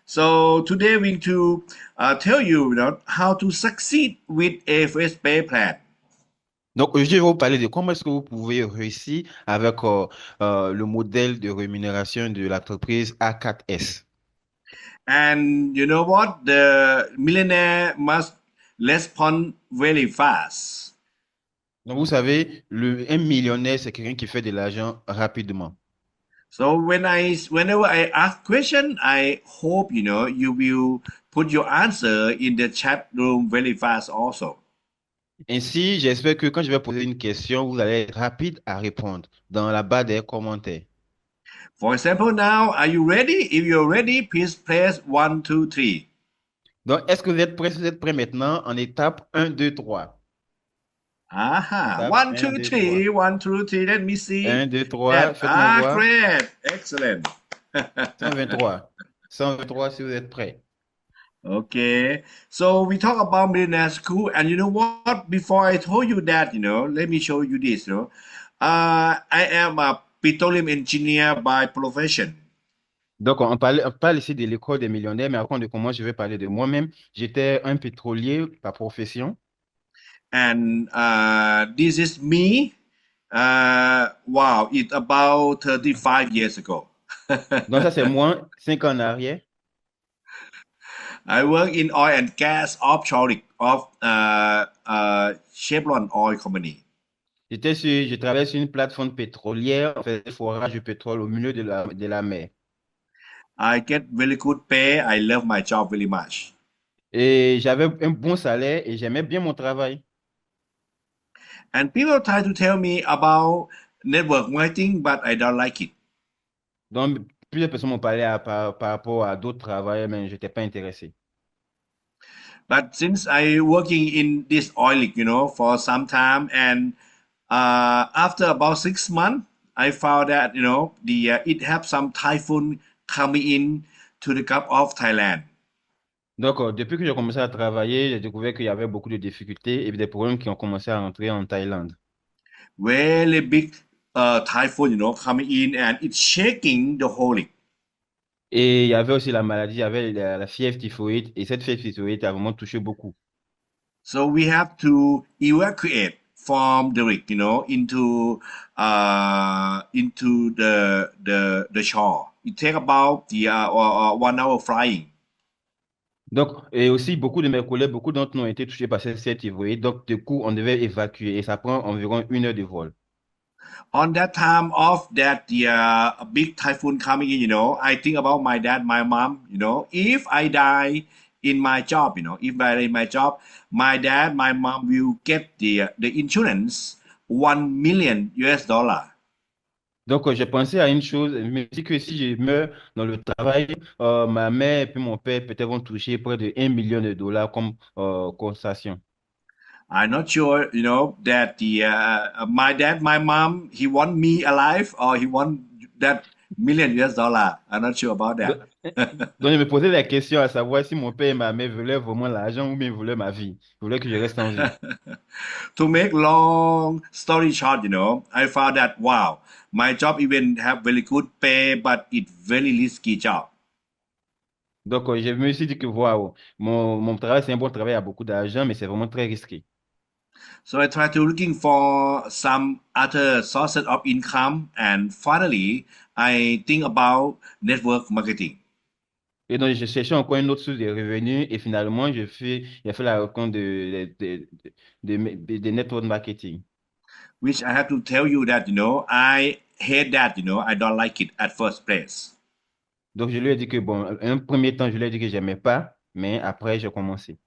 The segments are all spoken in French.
So today we to tell you, how to succeed with a first pay plan. Donc, je vais vous parler de comment est-ce que vous pouvez réussir avec le modèle de rémunération de l'entreprise A4S. And you know what? The millionaire must respond very fast. Donc, vous savez, un millionnaire, c'est quelqu'un qui fait de l'argent rapidement. So whenever I ask question, I hope you will put your answer in the chat room very fast also. Ainsi, j'espère que quand je vais poser une question, vous allez être rapide à répondre dans la barre des commentaires. For example, now are you ready? If you're ready, please press 1, 2, 3. Donc, est-ce que vous êtes prêts? Vous êtes prêts maintenant en étape un, 2, 3. Aha, Étape one, un, two, 2, three, 3. 1, 2, 3. Let me see 1, 2, 3. that. Faites-moi voir. Great, excellent. 123. 123 si vous êtes prêts. Okay, so we talk about millionaire school, and you know what? Before I told you that, let me show you this. I am a petroleum engineer by profession, Donc, on parle ici de l'école des millionnaires, mais avant de commencer, je vais parler de moi-même. J'étais un pétrolier par profession. and this is me. Wow, it's about 35 years ago. Donc, ça, c'est moi, 5 ans en arrière. I work in oil and gas offshore of Chevron Oil Company. Je travaillais sur une plateforme pétrolière, on faisait le forage du pétrole au milieu de la mer. I get very good pay. I love my job very much. Et j'avais un bon salaire et j'aimais bien mon travail. And people try to tell me about network marketing, but I don't like it. Donc, plusieurs personnes m'ont parlé par rapport à d'autres travails, mais je n'étais pas intéressé. But since I working in this oil, for some time, and after about 6 months, I found that the it have some typhoon coming in to the Gulf of Thailand. Donc, depuis que j'ai commencé à travailler, j'ai découvert qu'il y avait beaucoup de difficultés et des problèmes qui ont commencé à entrer en Thaïlande. Very big typhoon, coming in, and it's shaking the whole lake. Et il y avait aussi la maladie, il y avait la fièvre typhoïde, et cette fièvre typhoïde a vraiment touché beaucoup. So we have to evacuate from the rig, into the shore. It take about the 1 hour flying. Donc, et aussi, beaucoup de mes collègues, beaucoup d'entre nous ont été touchés par cette fièvre typhoïde. Donc, du coup, on devait évacuer et ça prend environ 1 heure de vol. On that time of that the big typhoon coming in, I think about my dad, my mom. If I die in my job, if I die in my job, my dad, my mom will get the insurance 1 million US dollar. Donc, j'ai pensé à une chose, je me dis que si je meurs dans le travail, ma mère et puis mon père peut-être vont toucher près de 1 million de dollars comme compensation. I'm not sure, that the my dad, my mom, he want me alive or he want that million US dollar. I'm not sure about Donc, that. donc, je me posais la question à savoir si mon père et ma mère voulaient vraiment l'argent ou bien ils voulaient ma vie. Ils voulaient que je reste en vie. To make long story short, I found that wow, my job even have very good pay, but it very risky job. Donc, je me suis dit que, waouh, mon travail, c'est un bon travail, il y a beaucoup d'argent, mais c'est vraiment très risqué. So I try to looking for some other sources of income, and finally, I think about network marketing, Et donc, je cherchais encore une autre source de revenus et finalement, j'ai fait la rencontre de network marketing. which I have to tell you that I hate that. I don't like it at first place. Donc, je lui ai dit que, bon, un premier temps, je lui ai dit que j'aimais pas, mais après, j'ai commencé.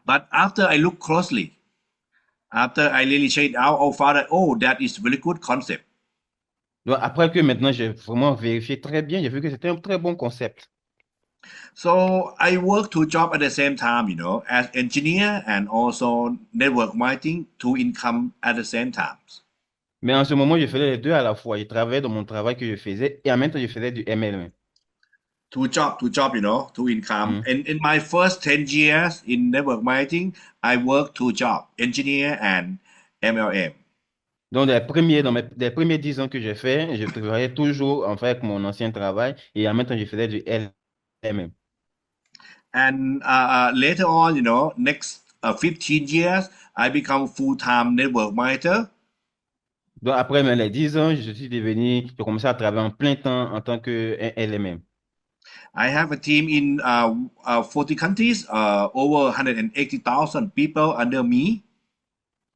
But after I look closely, after I really check it out, oh, father, oh, that is really good concept. Donc, après que maintenant, j'ai vraiment vérifié très bien, j'ai vu que c'était un très bon concept. So I work two jobs at the same time, as engineer and also network marketing, two income at the same time. Mais en ce moment, je faisais les deux à la fois. Je travaillais dans mon travail que je faisais et en même temps, je faisais du MLM. Two job, two income. And in my first 10 years in network marketing, I work two job, engineer and MLM. Donc, les premiers 10 ans que j'ai fait, je travaillais toujours en fait avec mon ancien travail et en même temps, je faisais du LMM. And later on, next 15 years, I become full-time network marketer. Donc, après même les 10 ans, j'ai commencé à travailler en plein temps en tant que LMM. I have a team in 40 countries, over 180,000 people under me.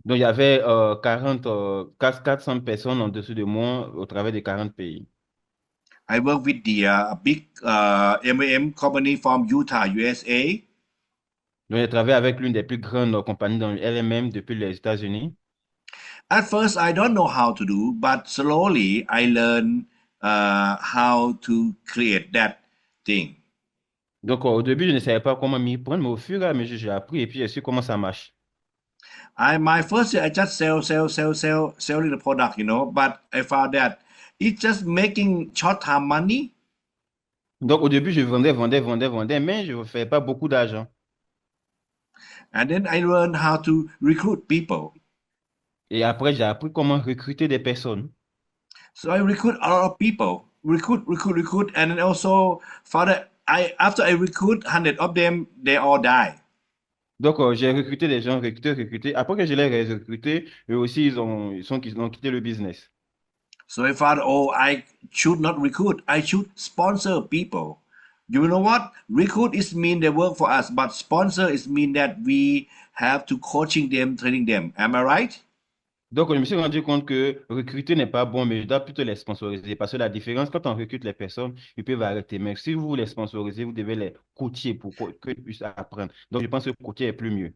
Donc, il y avait 400 personnes en dessous de moi au travers de 40 pays. I work with the big M&M company from Utah, USA. Donc, j'ai travaillé avec l'une des plus grandes compagnies dans le LMM depuis les États-Unis. At first, I don't know how to do, but slowly I learn how to create that thing. Donc, au début, je ne savais pas comment m'y prendre, mais au fur et à mesure, j'ai appris et puis j'ai su comment ça marche. My first year I just selling the product, but I found that it's just making short term money. Donc, au début, je vendais, mais je ne faisais pas beaucoup d'argent. And then I learned how to recruit people. Et après, j'ai appris comment recruter des personnes. So I recruit a lot of people, recruit, and then also found that after I recruit 100 of them, they all die. Donc, j'ai recruté des gens, recruté. Après que je les ai recrutés, eux aussi, ils ont quitté le business. So I thought, oh, I should not recruit. I should sponsor people. You know what? Recruit is mean they work for us, but sponsor is mean that we have to coaching them, training them. Am I right? Donc, je me suis rendu compte que recruter n'est pas bon, mais je dois plutôt les sponsoriser. Parce que la différence, quand on recrute les personnes, ils peuvent arrêter. Mais si vous les sponsorisez, vous devez les coacher pour qu'ils puissent apprendre. Donc, je pense que coacher est plus mieux.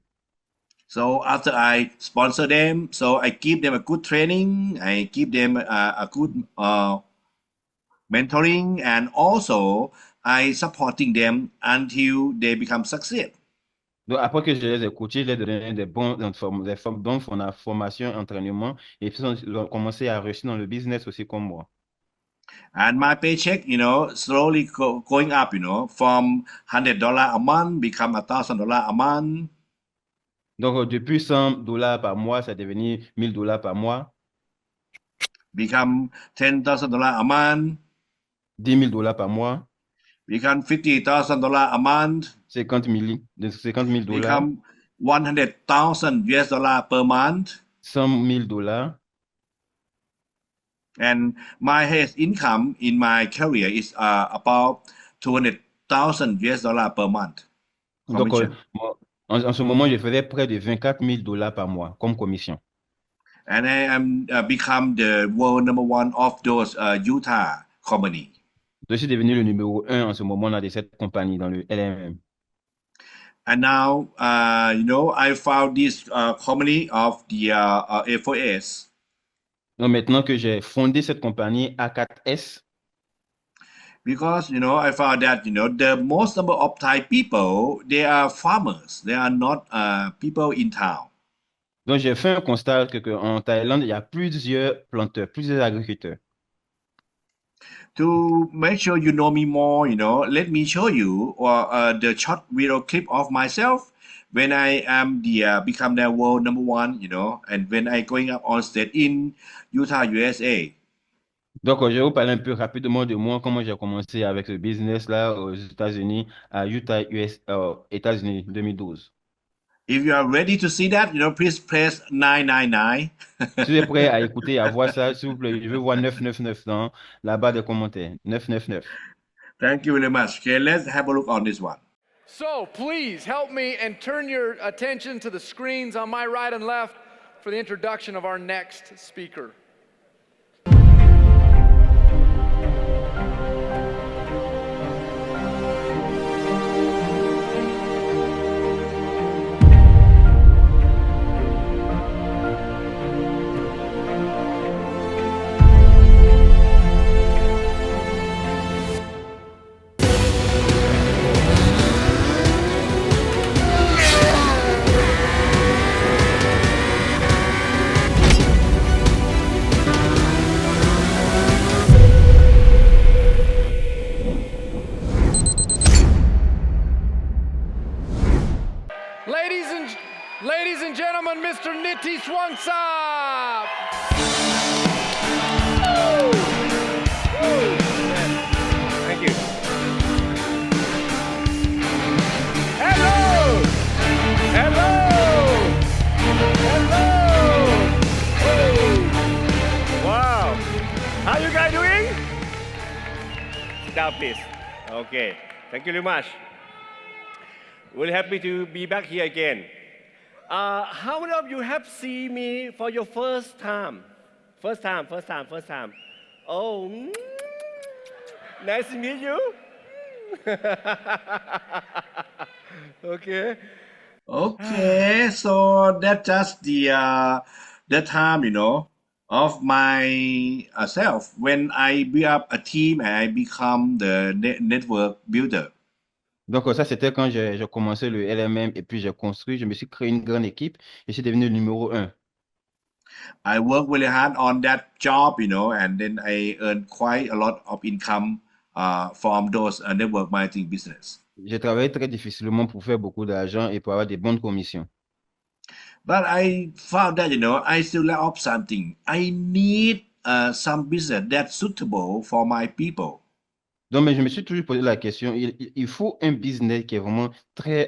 So after I sponsor them, so I give them a good training, I give them a good mentoring, and also I supporting them until they become success. Donc, après que je les ai coachés, je les ai donné bonnes formations, entraînements, et puis ils ont commencé à réussir dans le business aussi comme moi. And my paycheck, slowly going up, from $100 a month become $1,000 a month, Donc, depuis $100 par mois, ça est devenu $1,000 par mois, become $10,000 a month, $10,000 par mois, become $50,000 a month, 50 000 dollars, become 100,000 US dollar per month. $100,000. And my highest income in my career is about 200,000 US dollar per month Donc, commission. moi, en ce moment, je faisais près de $24,000 par mois comme commission. And I am become the world number one of those Utah company. Je suis devenu le numéro un en ce moment-là de cette compagnie dans le LMM. And now, I found this company of the A4S. Donc, maintenant que j'ai fondé cette compagnie A4S, Because, I found that, the most number of Thai people, they are farmers. They are not people in town. donc j'ai fait un constat qu'en Thaïlande, il y a plusieurs planteurs, plusieurs agriculteurs. To make sure you know me more, let me show you the short video clip of myself when I am become the world number one, and when I going up on stage in Utah, USA. Donc, je vais vous parler un peu rapidement de moi, comment j'ai commencé avec ce business-là aux États-Unis, à Utah, États-Unis, 2012. If you are ready to see that, please press 999. Si vous êtes prêt à écouter, à voir ça, s'il vous plaît, je veux voir 999 dans la barre de commentaires. 999. Thank you very much. Okay, let's have a look on this one. So please help me and turn your attention to the screens on my right and left for the introduction of our next speaker. Ladies and gentlemen, Mr. Nitish Wangsap. Thank you. out, please. Okay. Thank you very much. Really happy to be back here again. How many of you have seen me for your first time? First time. Oh, nice to meet you. Okay. Okay, so that's just the time, of my self when I build up a team and I become the network builder. Donc, ça, c'était quand j'ai commencé le LMM et puis j'ai construit, je me suis créé une grande équipe et je suis devenu le numéro un. I work really hard on that job, and then I earn quite a lot of income from those network marketing business. J'ai travaillé très difficilement pour faire beaucoup d'argent et pour avoir des bonnes commissions. But I found that, I still lack of something. I need some business that's suitable for my people. Donc, mais je me suis toujours posé la question, il faut un business qui est vraiment très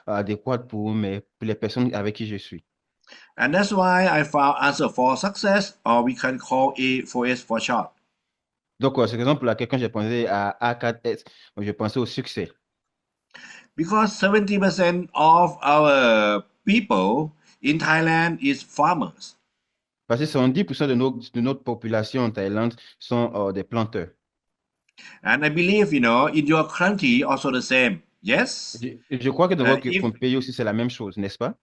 adéquat pour les personnes avec qui je suis. And that's why I found Answer for Success, or we can call A4S for short. Donc, c'est la raison pour laquelle quand j'ai pensé à A4S, je pensais au succès. Because 70% of our people in Thailand is farmers. Parce que 70% de notre population en Thaïlande sont des planteurs. And I believe, in your country also the same. Yes? Je crois que dans If votre pays aussi, c'est la même chose, n'est-ce pas?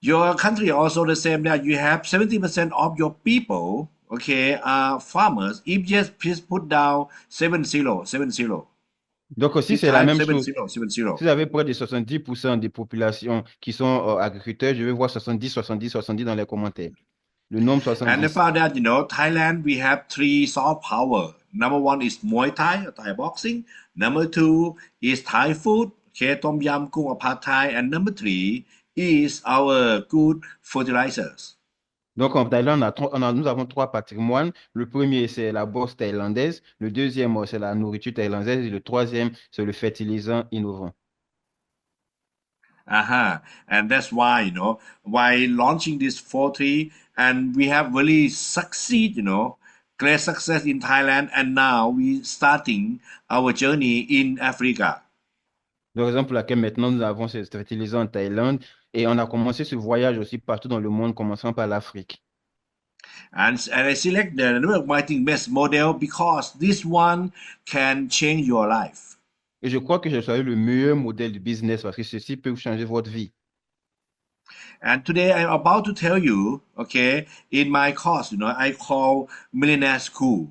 your country also the same, that you have 70% of your people, okay, are farmers. If yes, please put down 70. Donc, si This c'est la time même 70, chose, 70. si vous avez près de 70% des populations qui sont agriculteurs, je vais voir 70 dans les commentaires. Le nombre And I 70. found that, Thailand, we have three soft power. Number one is Muay Thai, Thai boxing. Number two is Thai food, okay, Tom Yam, Kung, Pad Thai. And number three is our good fertilizers. Donc, en Thaïlande, nous avons trois patrimoines. Le premier, c'est la bourse thaïlandaise. Le deuxième, c'est la nourriture thaïlandaise. Et le troisième, c'est le fertilisant innovant. And that's why, why launching this 4-3, and we have really succeed, great success in Thailand, and now we starting our journey in Africa. La raison pour laquelle maintenant nous avons ces fertilisants en Thaïlande et on a commencé ce voyage aussi partout dans le monde, commençant par l'Afrique. And I select the network marketing best model because this one can change your life. Et je crois que j'ai choisi le meilleur modèle de business parce que ceci peut changer votre vie. And today I'm about to tell you, okay, in my course, I call Millionaire School.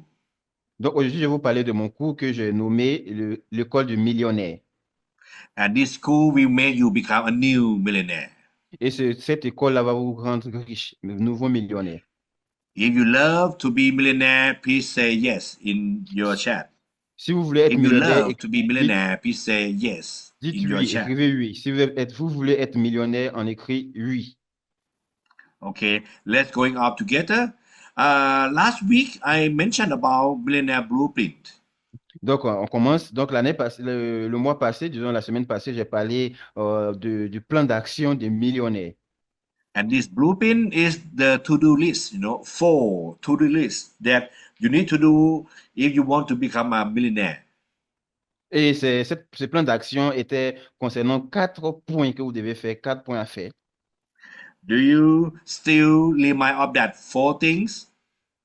Donc aujourd'hui, je vais vous parler de mon cours que j'ai nommé l'école du millionnaire. And this school will make you become a new millionaire. Et cette école-là va vous rendre riche, nouveau millionnaire. If you love to be millionaire, please say yes in your chat. Si vous voulez être If you millionnaire, love to be millionaire, please say yes dites in your oui, chat. écrivez oui. Si vous voulez être millionnaire, on écrit oui. Okay, let's going up together. Last week I mentioned about Millionaire Blueprint. Donc, on commence. Donc, l'année passée, le mois passé, disons la semaine passée, j'ai parlé du plan d'action des millionnaires. And this blueprint is the to-do list, 4 to-do lists that you need to do if you want to become a millionaire. Et ce plan d'action était concernant 4 points que vous devez faire, 4 points à faire. Do you still remind of that 4 things?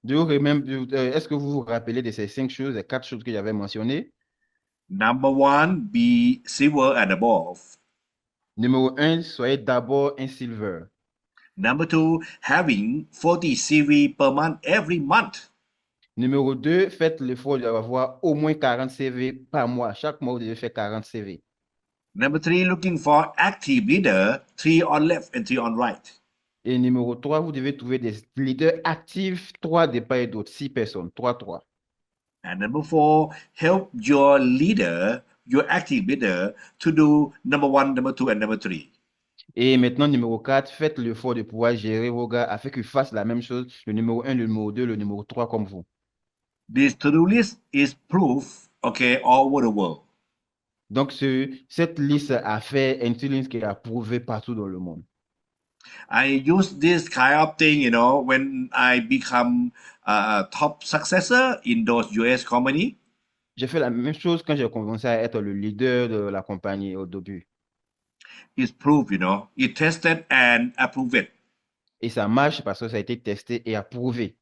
Est-ce que vous vous rappelez de ces 5 choses, les 4 choses que j'avais mentionnées? Number 1, be silver and above. Numéro 1, soyez d'abord un silver. Number 2, having 40 CV per month every month. Numéro 2, faites l'effort d'avoir au moins 40 CV par mois. Chaque mois, vous devez faire 40 CV. Number 3, looking for active leader, 3 on left and 3 on right. Et numéro 3, vous devez trouver des leaders actifs, 3 de part et d'autre, 6 personnes, 3. And number 4, help your leader, your active leader, to do number 1, number 2, and number 3. Et maintenant, numéro 4, faites l'effort de pouvoir gérer vos gars afin qu'ils fassent la même chose, le numéro 1, le numéro 2, le numéro 3 comme vous. This to-do list is proof, okay, all over the world. Donc, cette liste à faire est une liste qui est approuvée partout dans le monde. I use this kind of thing, when I become a top successor in those US company. J'ai fait la même chose quand j'ai commencé à être le leader de la compagnie au début. It's proof, It tested and approved. Et ça marche parce que ça a été testé et approuvé.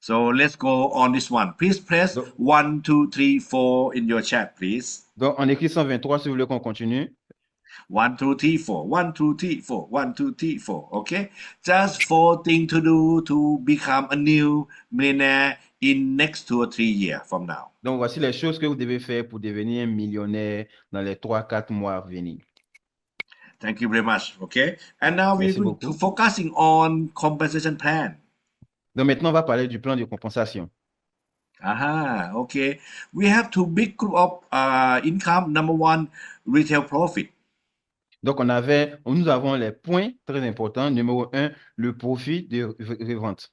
So let's go on this one. Please press Donc, 1, 2, 3, 4 in your chat, please. on écrit 123 si vous voulez qu'on continue. 1, 2, 3, 4. 1, 2, 3, 4. 1, 2, 3, 4. Okay? Just 4 things to do to become a new millionaire in next 2 or 3 years from now. Donc, voici les choses que vous devez faire pour devenir un millionnaire dans les 3-4 mois à venir. Thank you very much. Okay? And now we're Merci going to beaucoup. focusing on compensation plan. Donc, maintenant, on va parler du plan de compensation. Aha, okay. We have two big group of income. Number one, retail profit. Donc, nous avons les points très importants. Numéro 1, le profit de revente.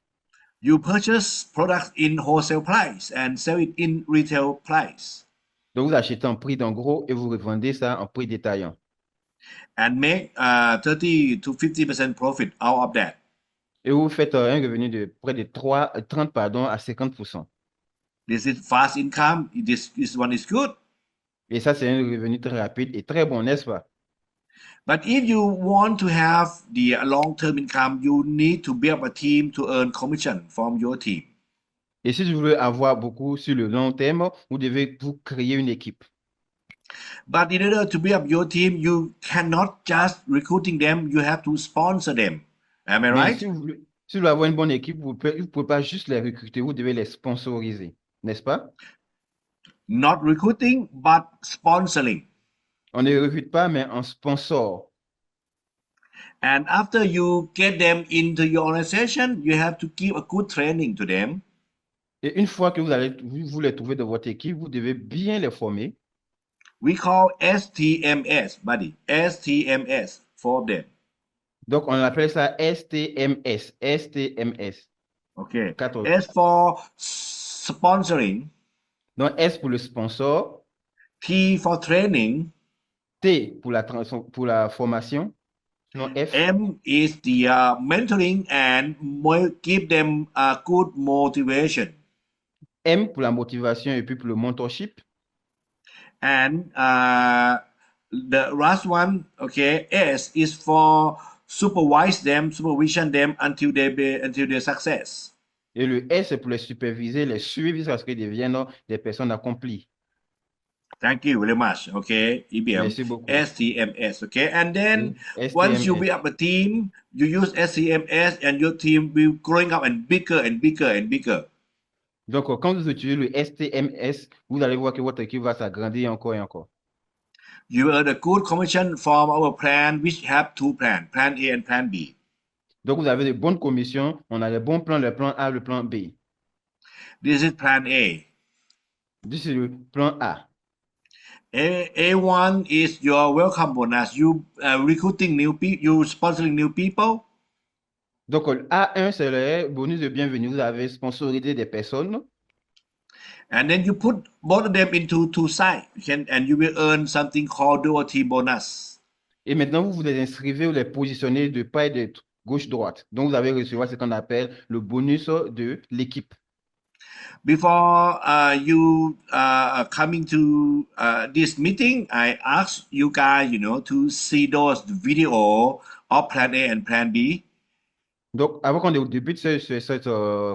You purchase products in wholesale price and sell it in retail price Donc, vous achetez en prix d'en gros et vous revendez ça en prix détaillant. and make 30 to 50% profit out of that. Et vous faites un revenu de près de 30 à 50%. This is fast income. This one is good. Et ça, c'est un revenu très rapide et très bon, n'est-ce pas? But if you want to have the long-term income, you need to build a team to earn commission from your team. Et si vous voulez avoir beaucoup sur le long terme, vous devez vous créer une équipe. But in order to build up your team, you cannot just recruiting them. You have to sponsor them. Am I Mais right? si vous voulez avoir une bonne équipe, vous ne pouvez pas juste les recruter, vous devez les sponsoriser, n'est-ce pas? Not recruiting, but sponsoring. On ne les recrute pas, mais en sponsor. And after you get them into your organization, you have to give a good training to them. Et une fois que vous les trouvez dans votre équipe, vous devez bien les former. We call STMS, buddy. STMS for them. Donc, on appelle ça STMS. STMS. Okay. 4. S for sponsoring, Donc, S pour le sponsor, T for training, T pour la formation. Non, F. M is the mentoring and give them a good motivation. M pour la motivation et puis pour le mentorship. And the last one, okay, S is for supervision them until their success. Et le S, c'est pour les superviser, les suivre jusqu'à ce qu'ils deviennent des personnes accomplies. Thank you very much. Okay, EBM, Merci beaucoup. STMS. Okay, and then STMS. once you build up a team, you use STMS, and your team will growing up and bigger and bigger and bigger. Donc, quand vous utilisez le STMS, vous allez voir que votre équipe va s'agrandir encore et encore. You earn a good commission from our plan, which have two plans, Plan A and Plan B. Donc, vous avez de bonnes commissions. On a les bons plans, le plan A, le plan B. This is Plan A. This is le plan A. A1 is your welcome bonus. You recruiting new people, you sponsoring new people. Donc, A1, c'est le bonus de bienvenue. Vous avez sponsorisé des personnes. And then you put both of them into two sides, and you will earn something called dual team bonus. Et maintenant, vous les inscrivez ou les positionnez de part et d'autre, gauche-droite. Donc, vous allez recevoir ce qu'on appelle le bonus de l'équipe. Before you coming to this meeting, I asked you guys, to see those video of Plan A and Plan B. Donc, avant qu'on débute cette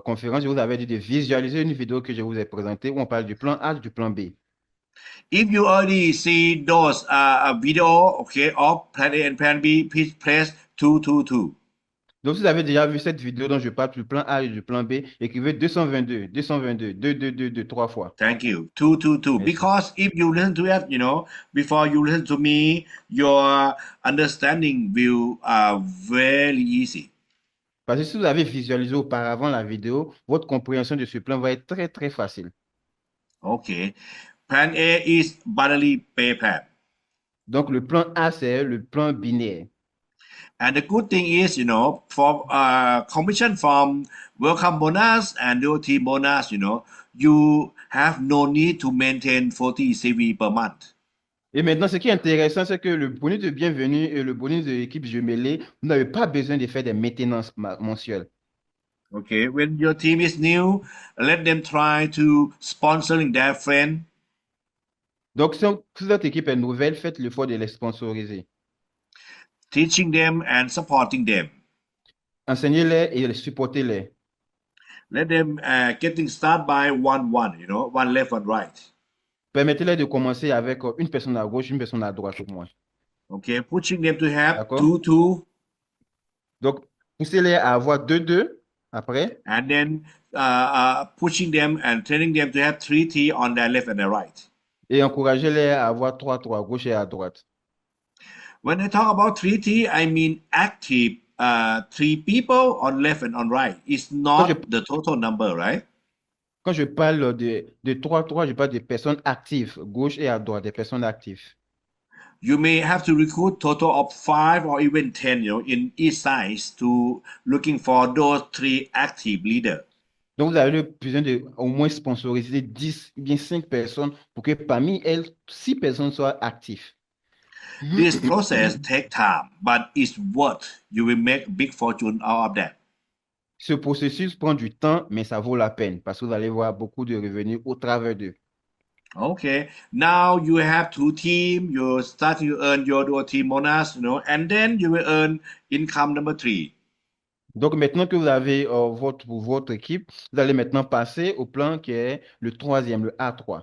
conférence, je vous avais dit de visualiser une vidéo que je vous ai présentée où on parle du plan A et du plan B. If you already see those video, okay, of Plan A and Plan B, please press 222. Donc, si vous avez déjà vu cette vidéo dont je parle du plan A et du plan B, écrivez 222, 222, 3 fois. Thank you. 222. Merci. Because if you listen to it, before you listen to me, your understanding will very easy. Parce que si vous avez visualisé auparavant la vidéo, votre compréhension de ce plan va être très, très facile. Okay. Plan A is binary pay plan. Donc, le plan A, c'est le plan binaire. And the good thing is, for commission from welcome bonus and duty bonus, you have no need to maintain 40 CV per month. Et maintenant, ce qui est intéressant, c'est que le bonus de bienvenue et le bonus de l'équipe jumelée, vous n'avez pas besoin de faire des maintenances mensuelles. Okay, when your team is new, let them try to sponsoring their friend. Donc, si votre équipe est nouvelle, faites l'effort de les sponsoriser. Teaching them and supporting them. Enseignez-les et supportez-les. Let them getting start by one, one left, one right. Permettez-les de commencer avec une personne à gauche, une personne à droite au moins. Okay, pushing them to have D'accord? two, Donc, poussez-les à avoir 2-2 après. and then pushing them and training them to have three on their left and their right. Et encouragez-les à avoir 3-3 à gauche et à droite. When I talk about three, I mean active three people on left and on right. It's Quand je, not the total number, right? quand je parle de 3-3, je parle de personnes actives, gauche et à droite, des personnes actives. You may have to recruit total of 5 or even 10, in each side to looking for those three active leaders. Donc, vous avez besoin de au moins sponsoriser 10 ou bien 5 personnes pour que parmi elles, 6 personnes soient actives. This process takes time, but it's worth. You will make big fortune out of that. Ce processus prend du temps, mais ça vaut la peine parce que vous allez voir beaucoup de revenus au travers d'eux. Okay, now you have two teams. You start to earn your team bonus, and then you will earn income number 3. Donc, maintenant que vous avez votre équipe, vous allez maintenant passer au plan qui est le troisième, le A3.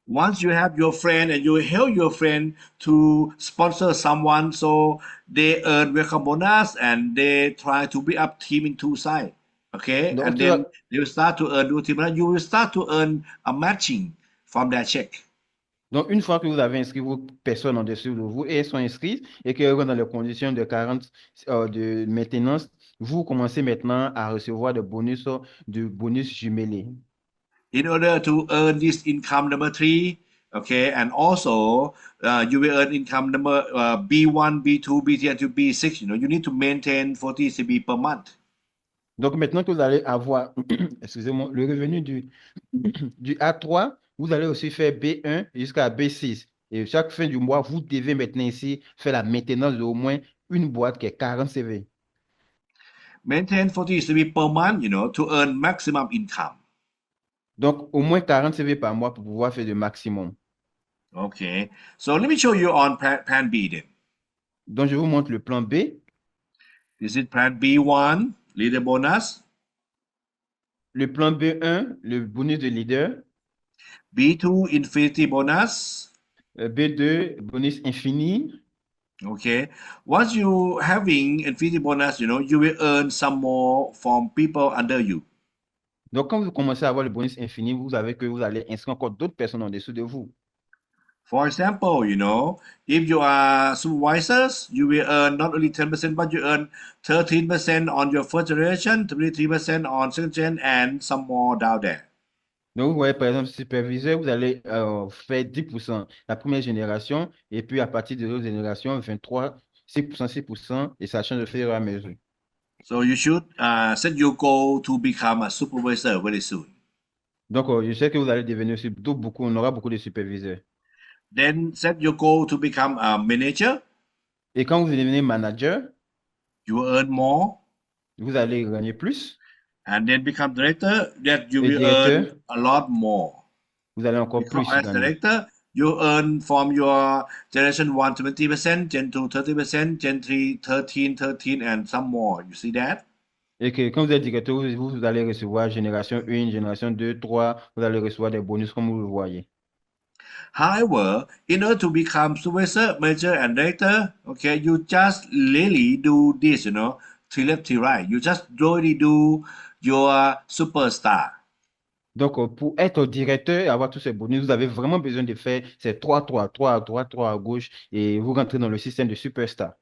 Once you have your friend and you help your friend to sponsor someone, so they earn welcome bonus and they try to build up team in two sides. Okay, Donc, and then they will start to earn your team bonus. You will start to earn a matching from that check. donc, une fois que vous avez inscrit vos personnes en dessous de vous et elles sont inscrites et qu'elles sont dans les conditions de 40 de maintenance, vous commencez maintenant à recevoir de bonus jumelés. In order to earn this income number 3, okay, and also you will earn income number B1, B2, B3, and to B6. You need to maintain 40 CB per month. Donc, maintenant que vous allez avoir, excusez-moi, le revenu du A3, vous allez aussi faire B1 jusqu'à B6. Et chaque fin du mois, vous devez maintenant ici faire la maintenance d'au moins une boîte qui est 40 CV. Maintain 40 CB per month, to earn maximum income. Donc, au moins 40 CV par mois pour pouvoir faire le maximum. Okay, so let me show you on plan B then. Donc, je vous montre le plan B. This is plan B1, leader bonus. Le plan B1, le bonus de leader. B2, infinity bonus. B2, bonus infini. Okay, once you having infinity bonus, you will earn some more from people under you. Donc, quand vous commencez à avoir le bonus infini, vous savez que vous allez inscrire encore d'autres personnes en dessous de vous. For example, if you are supervisors, you will earn not only 10%, but you earn 13% on your first generation, 23% on second gen, and some more down there. Donc, vous voyez, par exemple, superviseur, vous allez faire 10% la première génération, et puis à partir de l'autre génération, 23, 6%, 6%, et ça change de fur et à mesure. So you should set your goal to become a supervisor very soon. Donc, je sais que vous allez devenir aussi beaucoup, on aura beaucoup de superviseurs. Then set your goal to become a manager. Et quand vous devenez manager, You will earn more. vous allez gagner plus. And then become director, that you Et will directeur, earn a lot more. vous allez encore Because plus as gagner. director, you earn from your generation 1 20%, Gen 2 30%, Gen 3 13, and some more. You see that? Et que quand vous êtes directeur, vous allez recevoir génération 1, génération 2, 3, vous allez recevoir des bonus comme vous le voyez. However, in order to become supervisor, manager, and director, okay, you just really do this, three left, three right. You just really do your superstar. Donc, pour être directeur et avoir tous ces bonus, vous avez vraiment besoin de faire ces 3 à droite, 3 à gauche, et vous rentrez dans le système de superstar.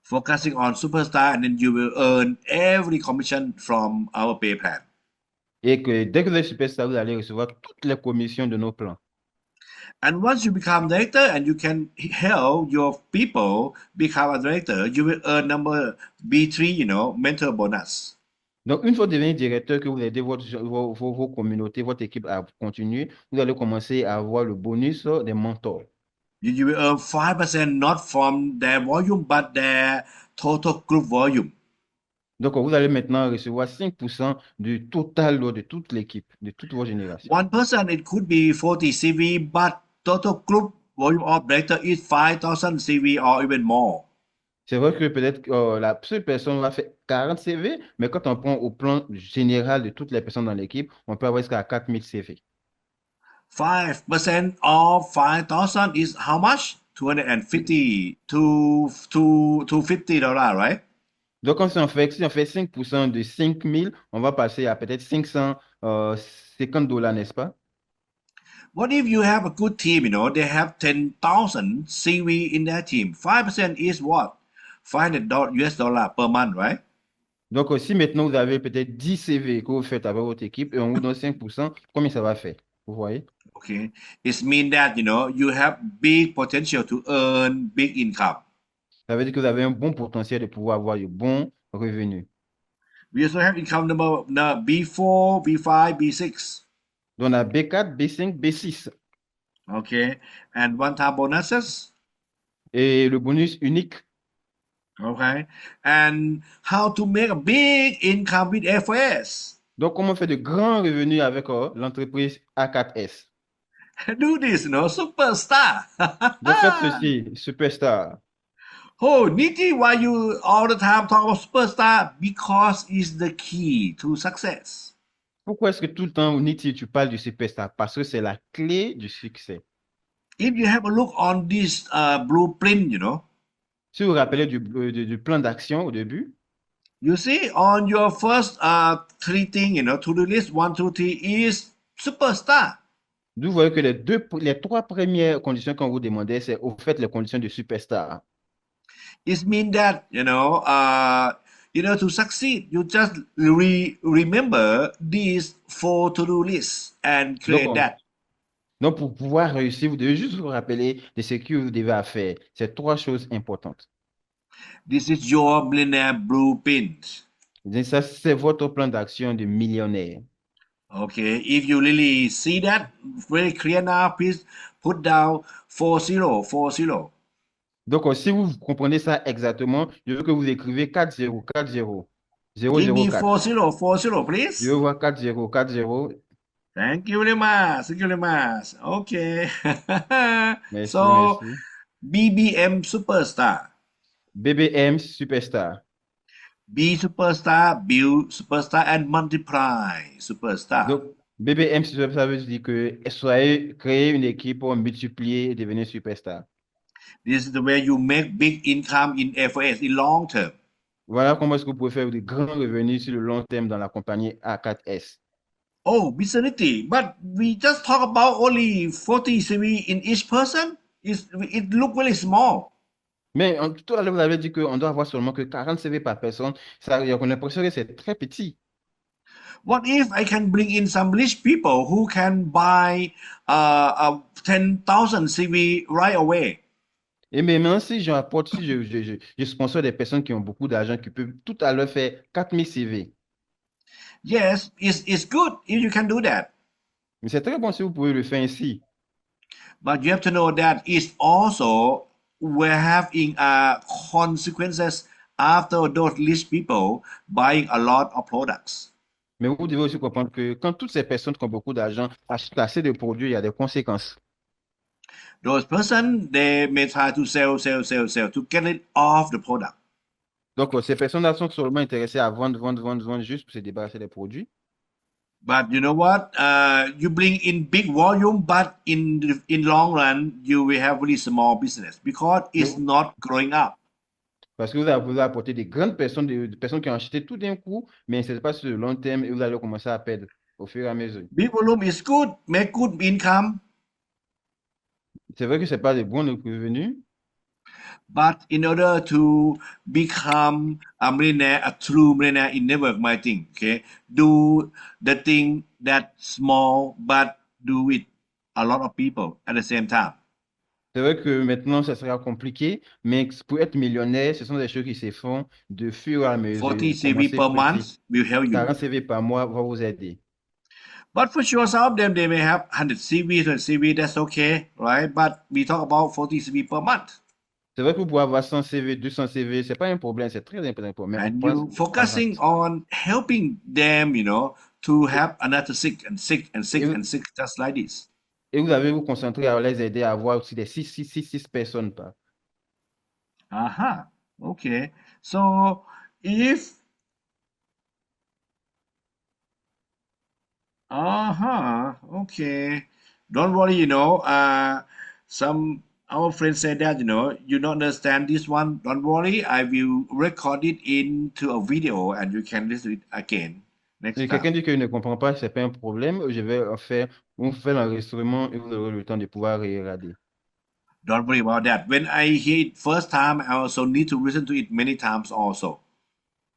Focusing on superstar, and then you will earn every commission from our pay plan. Et que dès que vous êtes superstar, vous allez recevoir toutes les commissions de nos plans. And once you become director and you can help your people become a director, you will earn number B3, mentor bonus. Donc, une fois devenu directeur, que vous aidez vos communautés, votre équipe à continuer, vous allez commencer à avoir le bonus des mentors. You will earn 5% not from their volume, but their total group volume. Donc, vous allez maintenant recevoir 5% du total de toute l'équipe, de toute votre génération. One person, it could be 40 CV, but total group volume of director is 5,000 CV or even more. C'est vrai que peut-être la seule personne va faire 40 CV, mais quand on prend au plan général de toutes les personnes dans l'équipe, on peut avoir jusqu'à 4000 CV. 5% of 5,000 is how much? 250 to $50, right? Donc, si on fait 5% de 5000, on va passer à peut-être 550 dollars, n'est-ce pas? What if you have a good team, they have 10,000 CV in their team. 5% is what? $500 US dollar per month, right? Donc, si maintenant vous avez peut-être 10 CV que vous faites avec votre équipe et on vous donne 5%, combien ça va faire? Vous voyez? Okay. It means that, you have big potential to earn big income. Ça veut dire que vous avez un bon potentiel de pouvoir avoir de bons revenus. We also have income number B4, B5, B6. Donc, on a B4, B5, B6. Okay. And one-time bonuses. Et le bonus unique. Okay. And how to make a big income with FOS. Donc, comment on fait de grands revenus avec l'entreprise A4S? Do this, superstar. Donc, faites ceci, superstar. Oh, Niti, why you all the time talk about superstar? Because it's the key to success. Pourquoi est-ce que tout le temps, Niti, tu parles du superstar? Parce que c'est la clé du succès. If you have a look on this blueprint, Si vous vous rappelez du plan d'action au début, you see on your first three thing, to-do list, 1, 2, 3 is superstar. vous voyez que les trois premières conditions qu'on vous demandait, c'est au fait les conditions de superstar. It means that, to succeed, you just remember these 4 to-do lists and create that. Donc, pour pouvoir réussir, vous devez juste vous rappeler de ce que vous devez faire. C'est trois choses importantes. This is your millionaire blueprint. Donc, ça, c'est votre plan d'action de millionnaire. Okay, if you really see that very clear now, please put down 4040. Donc, si vous comprenez ça exactement, je veux que vous écrivez 40, 40, Give me 004. 4040, please. Je veux voir 40, 40. Thank you very much. Thank you very much. Okay. Merci, So, merci. BBM superstar. BBM superstar. B superstar, build superstar, and multiply superstar. Donc, BBM superstar, ça veut dire que créer une équipe pour multiplier et devenir superstar. This is the way you make big income in FOS in long term. Voilà comment est-ce que vous pouvez faire de grands revenus sur le long terme dans la compagnie A4S. Oh, Vicinity, but we just talk about only 40 CV in each person. It look really small. Mais tout à l'heure, vous avez dit qu'on doit avoir seulement que 40 CV par personne. Ça, on a l'impression que c'est très petit. What if I can bring in some rich people who can buy 10,000 CV right away? Et maintenant, si j'apporte, si je sponsor des personnes qui ont beaucoup d'argent, qui peuvent tout à l'heure faire 4000 CV. Yes, it's good if you can do that. Mais c'est très bon si vous pouvez le faire ainsi. But you have to know that it's also we're having consequences after those rich people buying a lot of products. Mais vous devez aussi comprendre que quand toutes ces personnes qui ont beaucoup d'argent achètent assez de produits, il y a des conséquences. Those person they may try to sell to get rid of the product. Donc, ces personnes-là sont seulement intéressées à vendre juste pour se débarrasser des produits. But you know what? You bring in big volume, but in long run, you will have really small business because it's not growing up. Parce que vous apportez des grandes personnes, des personnes qui ont acheté tout d'un coup, mais ce n'est pas sur le long terme et vous allez commencer à perdre au fur et à mesure. Big volume is good, make good income. C'est vrai que ce n'est pas des bons revenus, But in order to become a millionaire, a true millionaire in network marketing, okay, do the thing that small, but do it a lot of people at the same time. c'est vrai que maintenant, ça sera compliqué, mais pour être millionnaire, ce sont des choses qui se font de fur et à mesure. 40 CV per month will help you. 40 CV par mois va vous aider. But for sure, some of them, they may have 100 CV, 200 CV, that's okay, right? But we talk about 40 CV per month. C'est vrai que vous pouvez avoir 100 CV, 200 CV, ce n'est pas un problème, c'est très important pour moi. And you focusing on helping them, to have another 6 and 6 and 6 and 6, just like this. Et vous avez vous concentrer à les aider à avoir aussi des 6 personnes par. Aha. Okay. So if okay. Don't worry, some our friends said that, you don't understand this one. Don't worry, I will record it into a video and you can listen to it again next Si quelqu'un time. dit qu'il ne comprend pas, c'est pas un problème. Je vais vous faire l'enregistrement et vous aurez le temps de pouvoir regarder. Don't worry about that. When I hear it first time, I also need to listen to it many times also.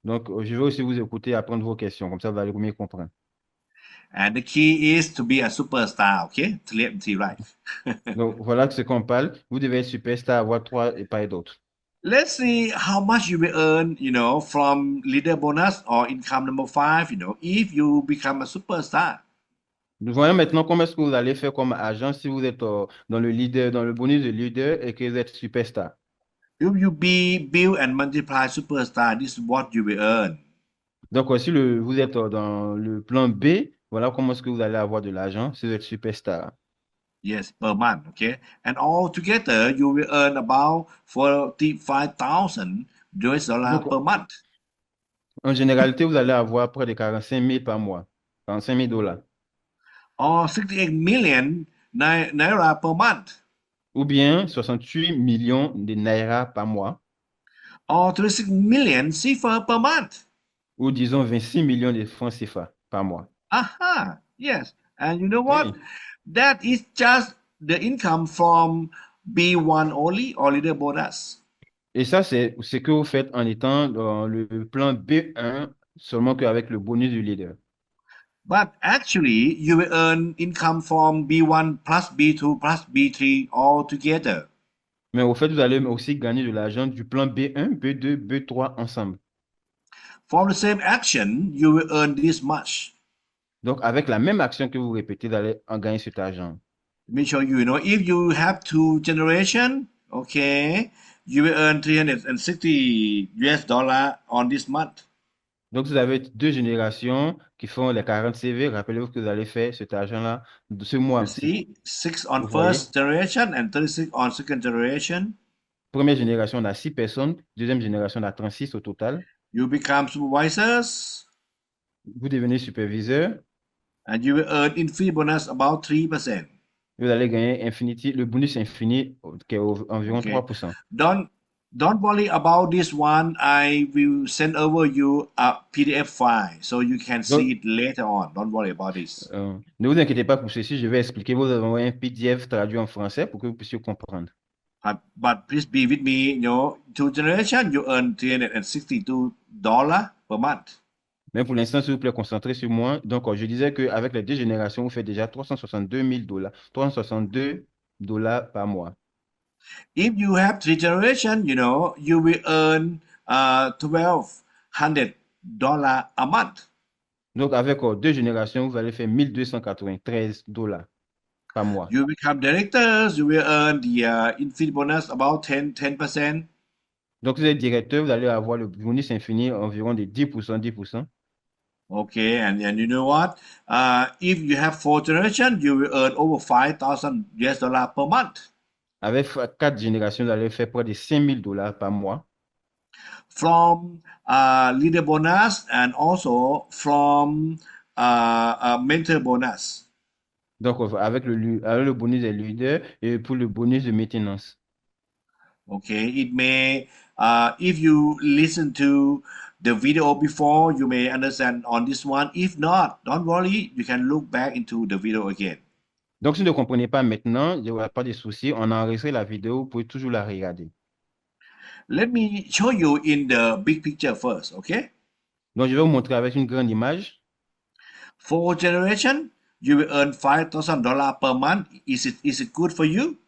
Donc, je vais aussi vous écouter et apprendre vos questions. Comme ça, vous allez mieux comprendre. And the key is to be a superstar, okay? TLMT life. Donc, voilà ce qu'on parle. Vous devez être superstar, avoir 3 et pas d'autres. Let's see how much you will earn, from leader bonus or income number 5, if you become a superstar. Nous voyons maintenant comment est-ce que vous allez faire comme agent si vous êtes dans le leader, dans le bonus de leader et que vous êtes superstar. If you build and multiply superstar, this is what you will earn. Donc, si vous êtes dans le plan B, voilà comment est-ce que vous allez avoir de l'argent si vous êtes superstar. Yes, per month, okay? And altogether, you will earn about $45,000 Donc, per month. en généralité, vous allez avoir près de 45 000 par mois. 45 000 dollars. Or 68 million naira per month. Ou bien 68 millions de naira par mois. Or 36 million CFA per month. Ou disons 26 millions de francs CFA par mois. Aha, yes. And you know what? Oui. That is just the income from B1 only or leader bonus. Et ça, c'est ce que vous faites en étant dans le plan B1, seulement qu'avec le bonus du leader. But actually, you will earn income from B1 plus B2 plus B3 all together. Mais au fait, vous allez aussi gagner de l'argent du plan B1, B2, B3 ensemble. From the same action, you will earn this much. Donc, avec la même action que vous répétez, vous allez en gagner cet argent. Let me show you, if you have 2 generations, okay, you will earn $360 on this month. Donc, vous avez 2 générations qui font les 40 CV. Rappelez-vous que vous allez faire cet argent-là de ce You mois-ci. see, 6 on Vous voyez? first generation and 36 on second generation. Première génération, on a 6 personnes. Deuxième génération, on a 36 au total. You become supervisors Vous devenez superviseur. and you will earn in fee bonus about 3%. Vous allez gagner le bonus infini qui est environ Okay. 3%. Don't worry about this one. I will send over you a PDF file so you can see it later on. Don't worry about this. Ne vous inquiétez pas pour ceci, je vais expliquer. Vous avez envoyé un PDF traduit en français pour que vous puissiez comprendre. But please be with me. 2 generations, you earn $362 per month. Mais pour l'instant, s'il vous plaît, concentrez sur moi. Donc, je disais qu'avec les 2 générations, vous faites déjà 362 000 dollars. 362 dollars par mois. If you have 3 generations, you will earn $1,200 a month. Donc, avec 2 générations, vous allez faire 1 293 dollars par mois. You become directors, you will earn the infinite bonus about 10%. Donc, vous êtes directeur, vous allez avoir le bonus infini environ de 10%, 10%. Okay, and you know what? If you have 4 generations, you will earn over $5,000 per month. Avec 4 générations, vous allez faire près de 5 000 dollars par mois. From leader bonus and also from mentor bonus. Donc, avec le bonus des leaders et pour le bonus de maintenance. Okay, it may, if you listen to the video before, you may understand on this one. If not, don't worry, you can look back into the video again. Donc, si vous ne comprenez pas maintenant, il n'y aura pas de souci. On a enregistré la vidéo, vous pouvez toujours la regarder. Let me show you in the big picture first, okay? Donc, je vais vous montrer avec une grande image. 4 generations, you will earn $5,000 per month. Is it good for you?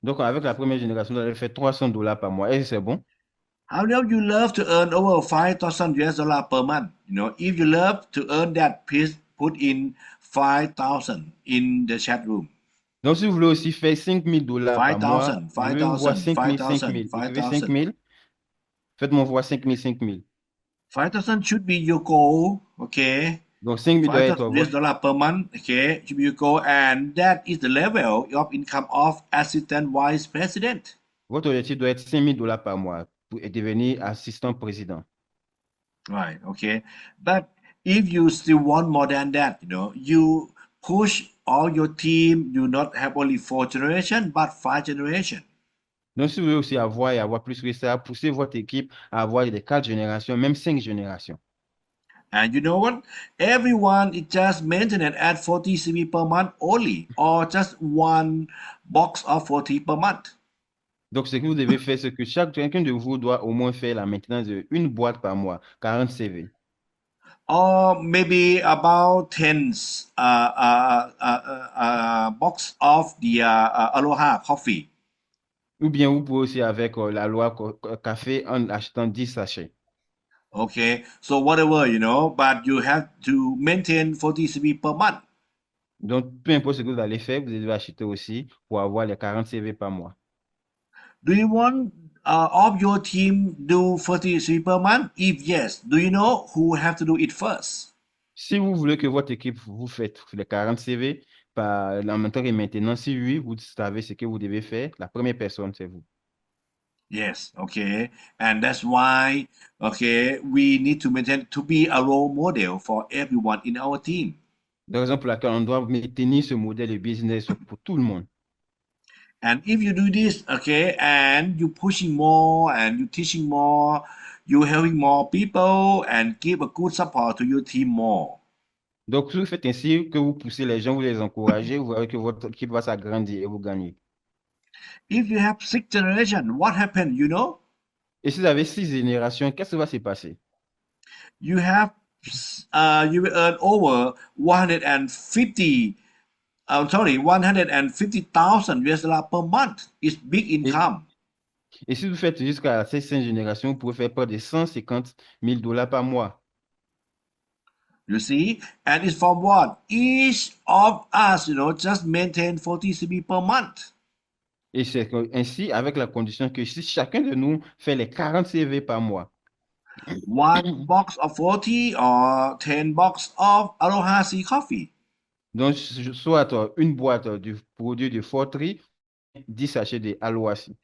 Donc, avec la première génération, vous allez faire 300 dollars par mois. Est-ce que c'est bon? How many of you love to earn over $5,000 per month? If you love to earn that, please put in 5,000 in the chat room. Donc, si vous voulez aussi faire 5 000 dollars par mois, 5,000, je veux voir 5 000, 5 000. Écrivez 5 000. Faites-moi voir 5 000, 5 000. 5,000 should be your goal, okay? Donc, 5 000 doit être 5,000 US votre. dollar per month. Okay, you go, and that is the level of income of assistant vice president. Votre objectif doit être 5 000 dollars par mois pour devenir assistant président. Right. Okay. But if you still want more than that, you push all your team. You not have only 4 generations, but 5 generations. Donc, si vous voulez aussi avoir et avoir plus que ça, poussez votre équipe à avoir les 4 générations, même 5 générations. And you know what? Everyone is just maintenance at 40 CV per month only, or just one box of 40 per month. Donc, ce que vous devez faire, c'est que chacun de vous doit au moins faire la maintenance d'une boîte par mois, 40 CV. Or maybe about 10 box of the Aloha coffee. Ou bien vous pouvez aussi avec la loi café en achetant 10 sachets. Okay, so whatever, but you have to maintain 40 CV per month. Donc, peu importe ce que vous allez faire, vous devez acheter aussi pour avoir les 40 CV par mois. Do you want of your team do 40 CV per month? If yes, do you know who have to do it first? Si vous voulez que votre équipe vous fasse les 40 CV en même temps que maintenant, si oui, vous savez ce que vous devez faire, la première personne, c'est vous. Yes, okay. And that's why, okay, we need to maintain to be a role model for everyone in our team. La raison pour laquelle on doit maintenir ce modèle de business pour tout le monde. And if you do this, okay, and you pushing more and you teaching more, you helping more people and give a good support to your team more. Donc, si vous faites ainsi, que vous poussez les gens, vous les encouragez, vous verrez que votre équipe va s'agrandir et vous gagnez. If you have 6 generations, what happened, Et si vous avez 6 générations, qu'est-ce qui va se passer? You have you will earn over 150 150,000 US dollars per month. It's big income. Et si vous faites jusqu'à la 5e génération, vous pouvez faire près de 150 000 dollars par mois. You see, and it's from what each of us, just maintain 40 CB per month. Et c'est ainsi avec la condition que si chacun de nous fait les 40 CV par mois, One box of 40 or 10 box of Aloha Sea coffee. donc soit une boîte du produit de Fortry, 10 sachets de Aloha Sea.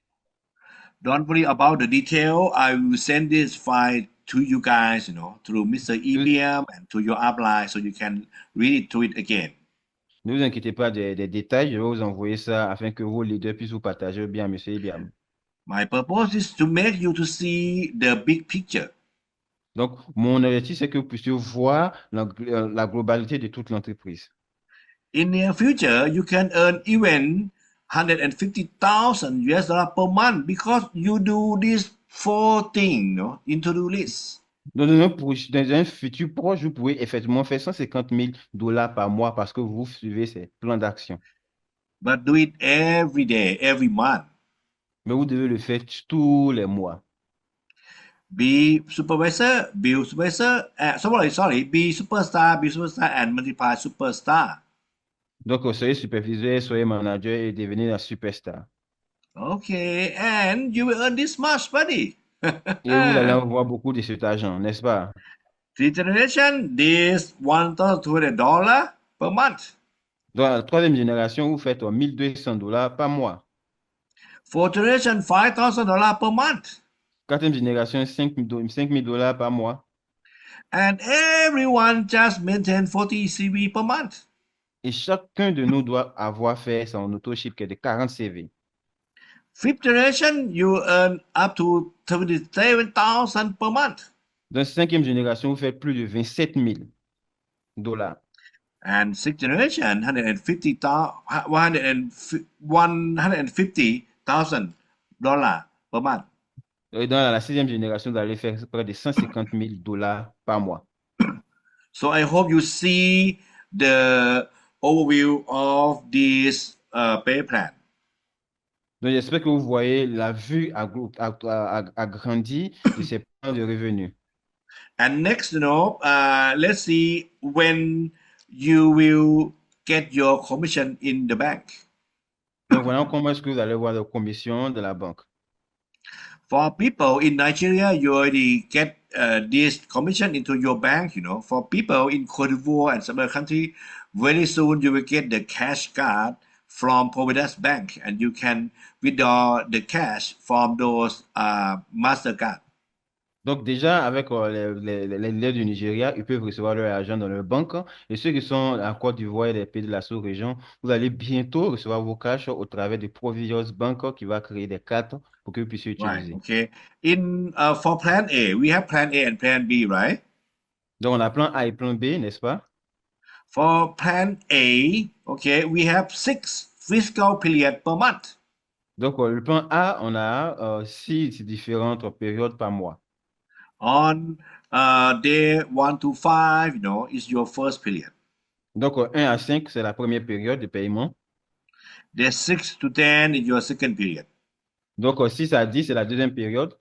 Don't worry about the detail. I will send this file to you guys, through Mr. EBM and to your upline so you can read it to it again. Ne vous inquiétez pas des détails, je vais vous envoyer ça afin que vos leaders puissent vous partager bien, monsieur Ibiam. My purpose is to make you to see the big picture. Donc, mon objectif, c'est que vous puissiez voir la globalité de toute l'entreprise. In near future, you can earn even 150,000 US dollars per month because you do these 4 things, into the list. Dans un futur proche, vous pouvez effectivement faire 150 000 dollars par mois parce que vous suivez ces plans d'action. But do it every day, every month. Mais vous devez le faire tous les mois. Be supervisor, build supervisor, be superstar, and multiply superstar. Donc, soyez superviseur, soyez manager et devenez la superstar. Okay, and you will earn this much, buddy. Et vous allez avoir beaucoup de cet argent, n'est-ce pas? 3 generations, this $1,200 per month. Dans la 3e génération, vous faites 1 200 dollars par mois. 4th generation, $5,000 per month. 4e génération, 5 000 dollars par mois. And everyone just maintain 40 CV per month. Et chacun de nous doit avoir fait son auto-ship qui est de 40 CV. 5th generation, you earn up to 27,000 per month. Dans la 5e génération, vous faites plus de 27 000 dollars. And 6th generation, $150,000 per month. Et dans la 6e génération, vous allez faire près de 150 000 dollars par mois. So I hope you see the overview of this pay plan. Donc, j'espère que vous voyez la vue agrandie de ces plans de revenus. And next, let's see when you will get your commission in the bank. Donc, voilà comment est-ce que vous allez voir la commission de la banque. For people in Nigeria, you already get this commission into your bank. For people in Cote d'Ivoire and some other country, very soon you will get the cash card from Providence Bank, and you can withdraw the cash from those Mastercard. Donc déjà, avec les leaders du Nigeria, ils peuvent recevoir leur argent dans leur banque. Et ceux qui sont en Côte d'Ivoire et les pays de la sous-région, vous allez bientôt recevoir vos cash au travers de Provios Bank qui va créer des cartes pour que vous puissiez Right. utiliser. Okay. For Plan A, we have Plan A and Plan B, right? Donc on a plan A et plan B, n'est-ce pas? For Plan A, okay, we have 6 fiscal period per month. Donc le plan A, on a 6 différentes périodes par mois. On day 1 to 5, is your first period. Donc 1 à 5, c'est la première période de paiement. Day 6 to 10 is your second period. Donc 6 à 10, c'est la deuxième période.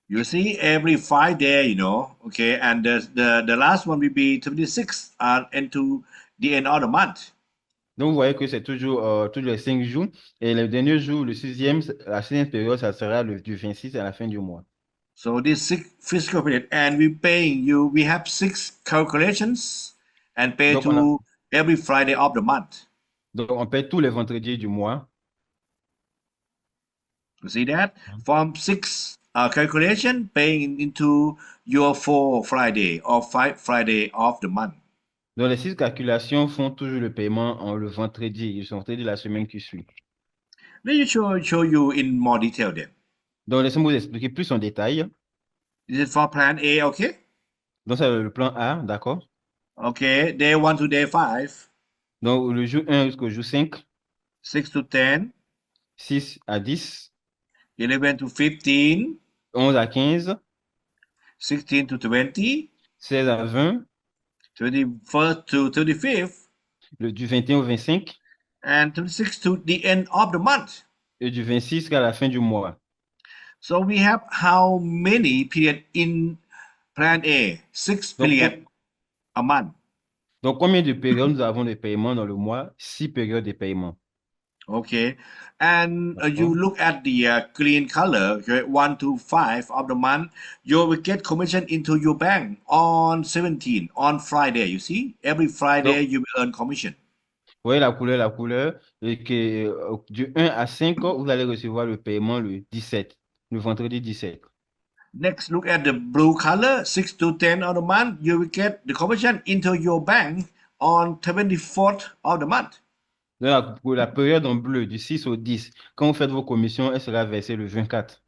You see, every Friday, okay, and the last one will be 26 into the end of the month. Donc vous voyez que c'est toujours tous les 5 jours. Et le dernier jour, la sixième période, ça sera du 26 à la fin du mois. So this 6 fiscal period, and we have 6 calculations and pay Donc, to every Friday of the month. Donc on paie tous les vendredis du mois. You see that? From 6 calculation, paying into your 4 Friday or 5 Friday of the month. Donc les 6 calculations font toujours le paiement le vendredi de la semaine qui suit. Let me show you in more detail then. Donc laissez-moi vous expliquer plus en détail. This is for Plan A, okay? Donc c'est le plan A, d'accord? Okay, day 1 to day 5, Donc le jour 1 jusqu'au jour 5, 6 to 10, 6 à 10, 11 to 15, 11 à 15, 16 to 20, 16 à 20, 21st to 35th, du 21 au 25 and 26 to the end of the month. et du 26 jusqu'à la fin du mois. So we have how many period in Plan A? 6 Donc, period a month. Donc combien de périodes nous avons de paiement dans le mois? 6 périodes de paiement. Okay, and you look at the green color, okay, 1 to 5 of the month, you will get commission into your bank on 17, on Friday, you see? Every Friday you will earn commission. Vous voyez la couleur, et que du 1 à 5, vous allez recevoir le paiement le 17, le vendredi 17. Next, look at the blue color, 6 to 10 of the month, you will get the commission into your bank on 24th of the month. Pour la période en bleu, du 6 au 10, quand vous faites vos commissions, elle sera versée le 24.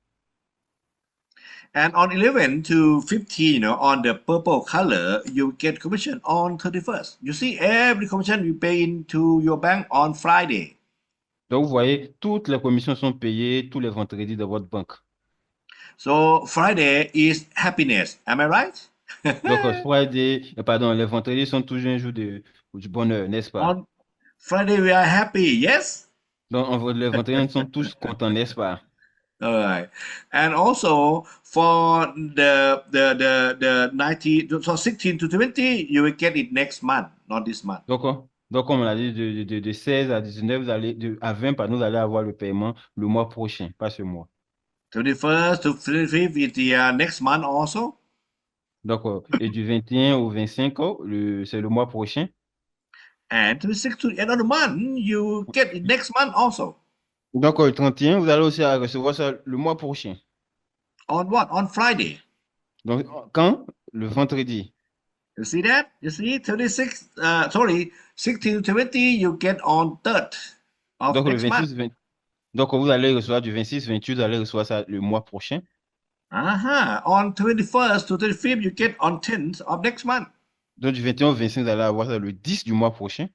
And on 11 to 15, on the purple color, you get commission on 31st. You see, every commission you pay into your bank on Friday. Donc, vous voyez, toutes les commissions sont payées tous les vendredis dans votre banque. So Friday is happiness. Am I right? Donc, les vendredis sont toujours un jour du bonheur, n'est-ce pas? On Friday we are happy. Yes. Donc, les vendredis sont tous contents, n'est-ce pas? All right. And also for the 90, so 16 to 20, you will get it next month, not this month. Donc, comme on a dit, de 16 à 19, à 20, pardon, vous allez avoir le paiement le mois prochain, pas ce mois. 21st to 25th is the next month also. Donc, et du 21 au 25, c'est le mois prochain. And 26 to the end of the month, you get it next month also. Donc, le 31, vous allez aussi recevoir ça le mois prochain. On what? On Friday. Donc, quand? Le vendredi. You see that? You see 16 to 20, you get on 3rd of Donc, next month. Donc, vous allez recevoir du 26, 28, vous allez recevoir ça le mois prochain. On 21st to 35th, you get on 10th of next month. Donc, du 21 au 25, vous allez avoir ça le 10 du mois prochain.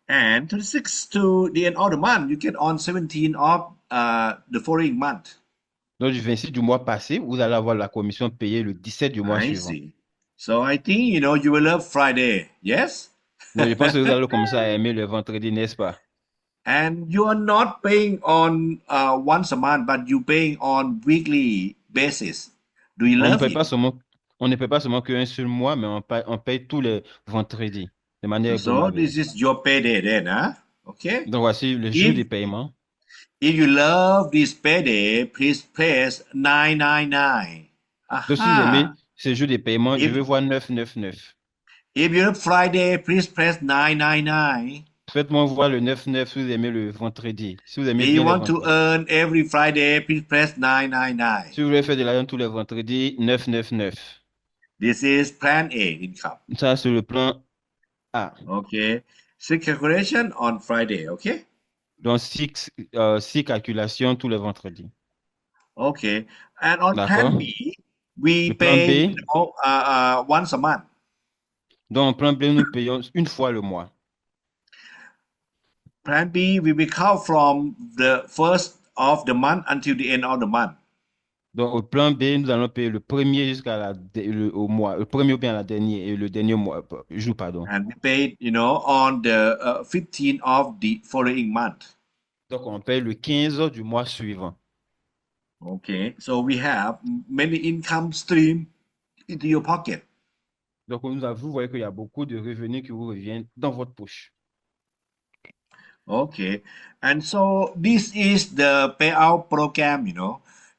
And 26 to the end of the month, you get on 17th of the following month. Donc, du 26 du mois passé, vous allez avoir la commission payée le 17 du mois I suivant. see. So I think, you will love Friday. Yes? Donc, je pense que vous allez commencer à aimer le vendredi, n'est-ce pas? And you are not paying on once a month, but you paying on weekly basis. Do you On ne love paye it? pas seulement qu'un seul mois, mais on paye tous les vendredis de manière So hebdomadaire. this is your payday then, huh? Okay. Donc, voici le jour If- des paiements. If you love this payday, please press 999. Donc, si vous Aha. aimez ces jours de paiement, je If veux voir 999. if you love Friday, please press 999. Faites-moi voir le 99 si vous aimez le vendredi. Si vous aimez If you bien les want to vendredis. earn every Friday, please press 999. Si vous voulez faire de l'argent tous les vendredis, 999. This is plan A income. Ça, c'est le plan A. Okay. Six calculation on Friday. Okay. Donc, six calculations tous les vendredis. Okay. And on plan D'accord? B, we Le plan pay B, once a month. dans le plan B, nous payons une fois le mois. Plan B, we will count from the first of the month until the end of the month. Donc, au plan B, nous allons payer le premier au mois, le premier ou bien la dernière, et le dernier jour, pardon. And we paid, on the 15th of the following month. Donc, on paye le 15 du mois suivant. Okay. So we have many income stream into your pocket. Donc, vous voyez qu'il y a beaucoup de revenus qui vous reviennent dans votre poche. Okay. And so this is the payout program,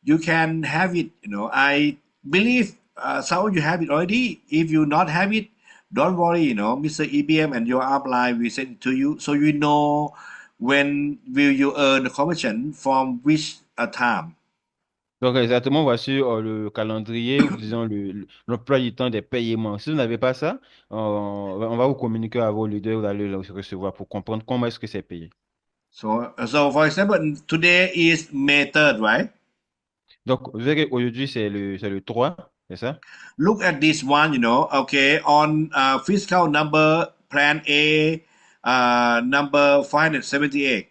You can have it, I believe some of you have it already. If you not have it, don't worry, Mr. EBM and your upline will send it to you so you know when will you earn the commission from which time. Donc, exactement, voici le calendrier, ou disons l'emploi du temps des paiements. Si vous n'avez pas ça, on va vous communiquer à vos leaders, vous allez le recevoir pour comprendre comment est-ce que c'est payé. So for example, today is May 3rd, right? Donc, vous verrez qu'aujourd'hui, c'est le 3, c'est ça? Look at this one, okay, on fiscal number plan A, number 578.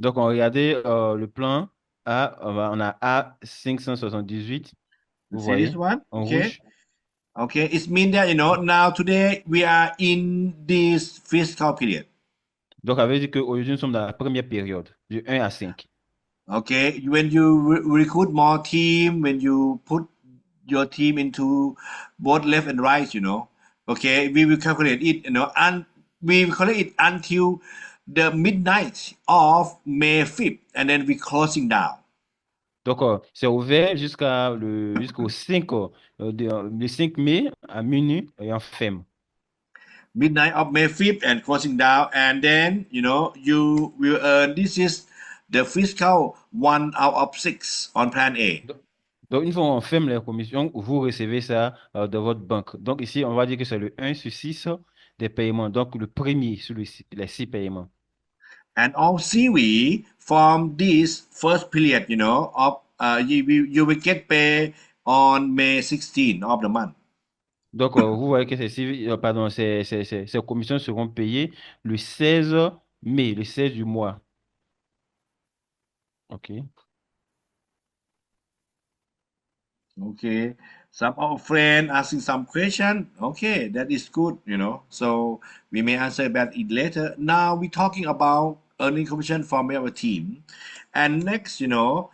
Donc, on regardait le plan A, on a A 578, vous See this voyez, one? en Okay. rouge. Okay, it means that, now today we are in this fiscal period. Donc, ça veut dire qu'aujourd'hui, nous sommes dans la première période, du 1 à 5. Okay, when you recruit more team, when you put your team into both left and right, okay, we will calculate it, and we will calculate it until the midnight of May 5th, and then we closing down. Donc, c'est ouvert jusqu'au 5, le 5 mai à minuit et on ferme. Midnight of May 5th and closing down, and then, you will earn, this is the fiscal 1 out of 6 on plan A. Donc, une fois qu'on ferme les commissions, vous recevez ça de votre banque. Donc, ici, on va dire que c'est le 1 sur 6 des paiements. Donc, le premier sur les 6 paiements. And all CV from this first period, of you will get paid on May 16 of the month. Donc, vous voyez que ces commissions seront payées le 16 mai, le 16 du mois. OK. Okay. Some of friends asking some question. Okay, that is good, So we may answer about it later. Now we're talking about earning commission from our team. And next, number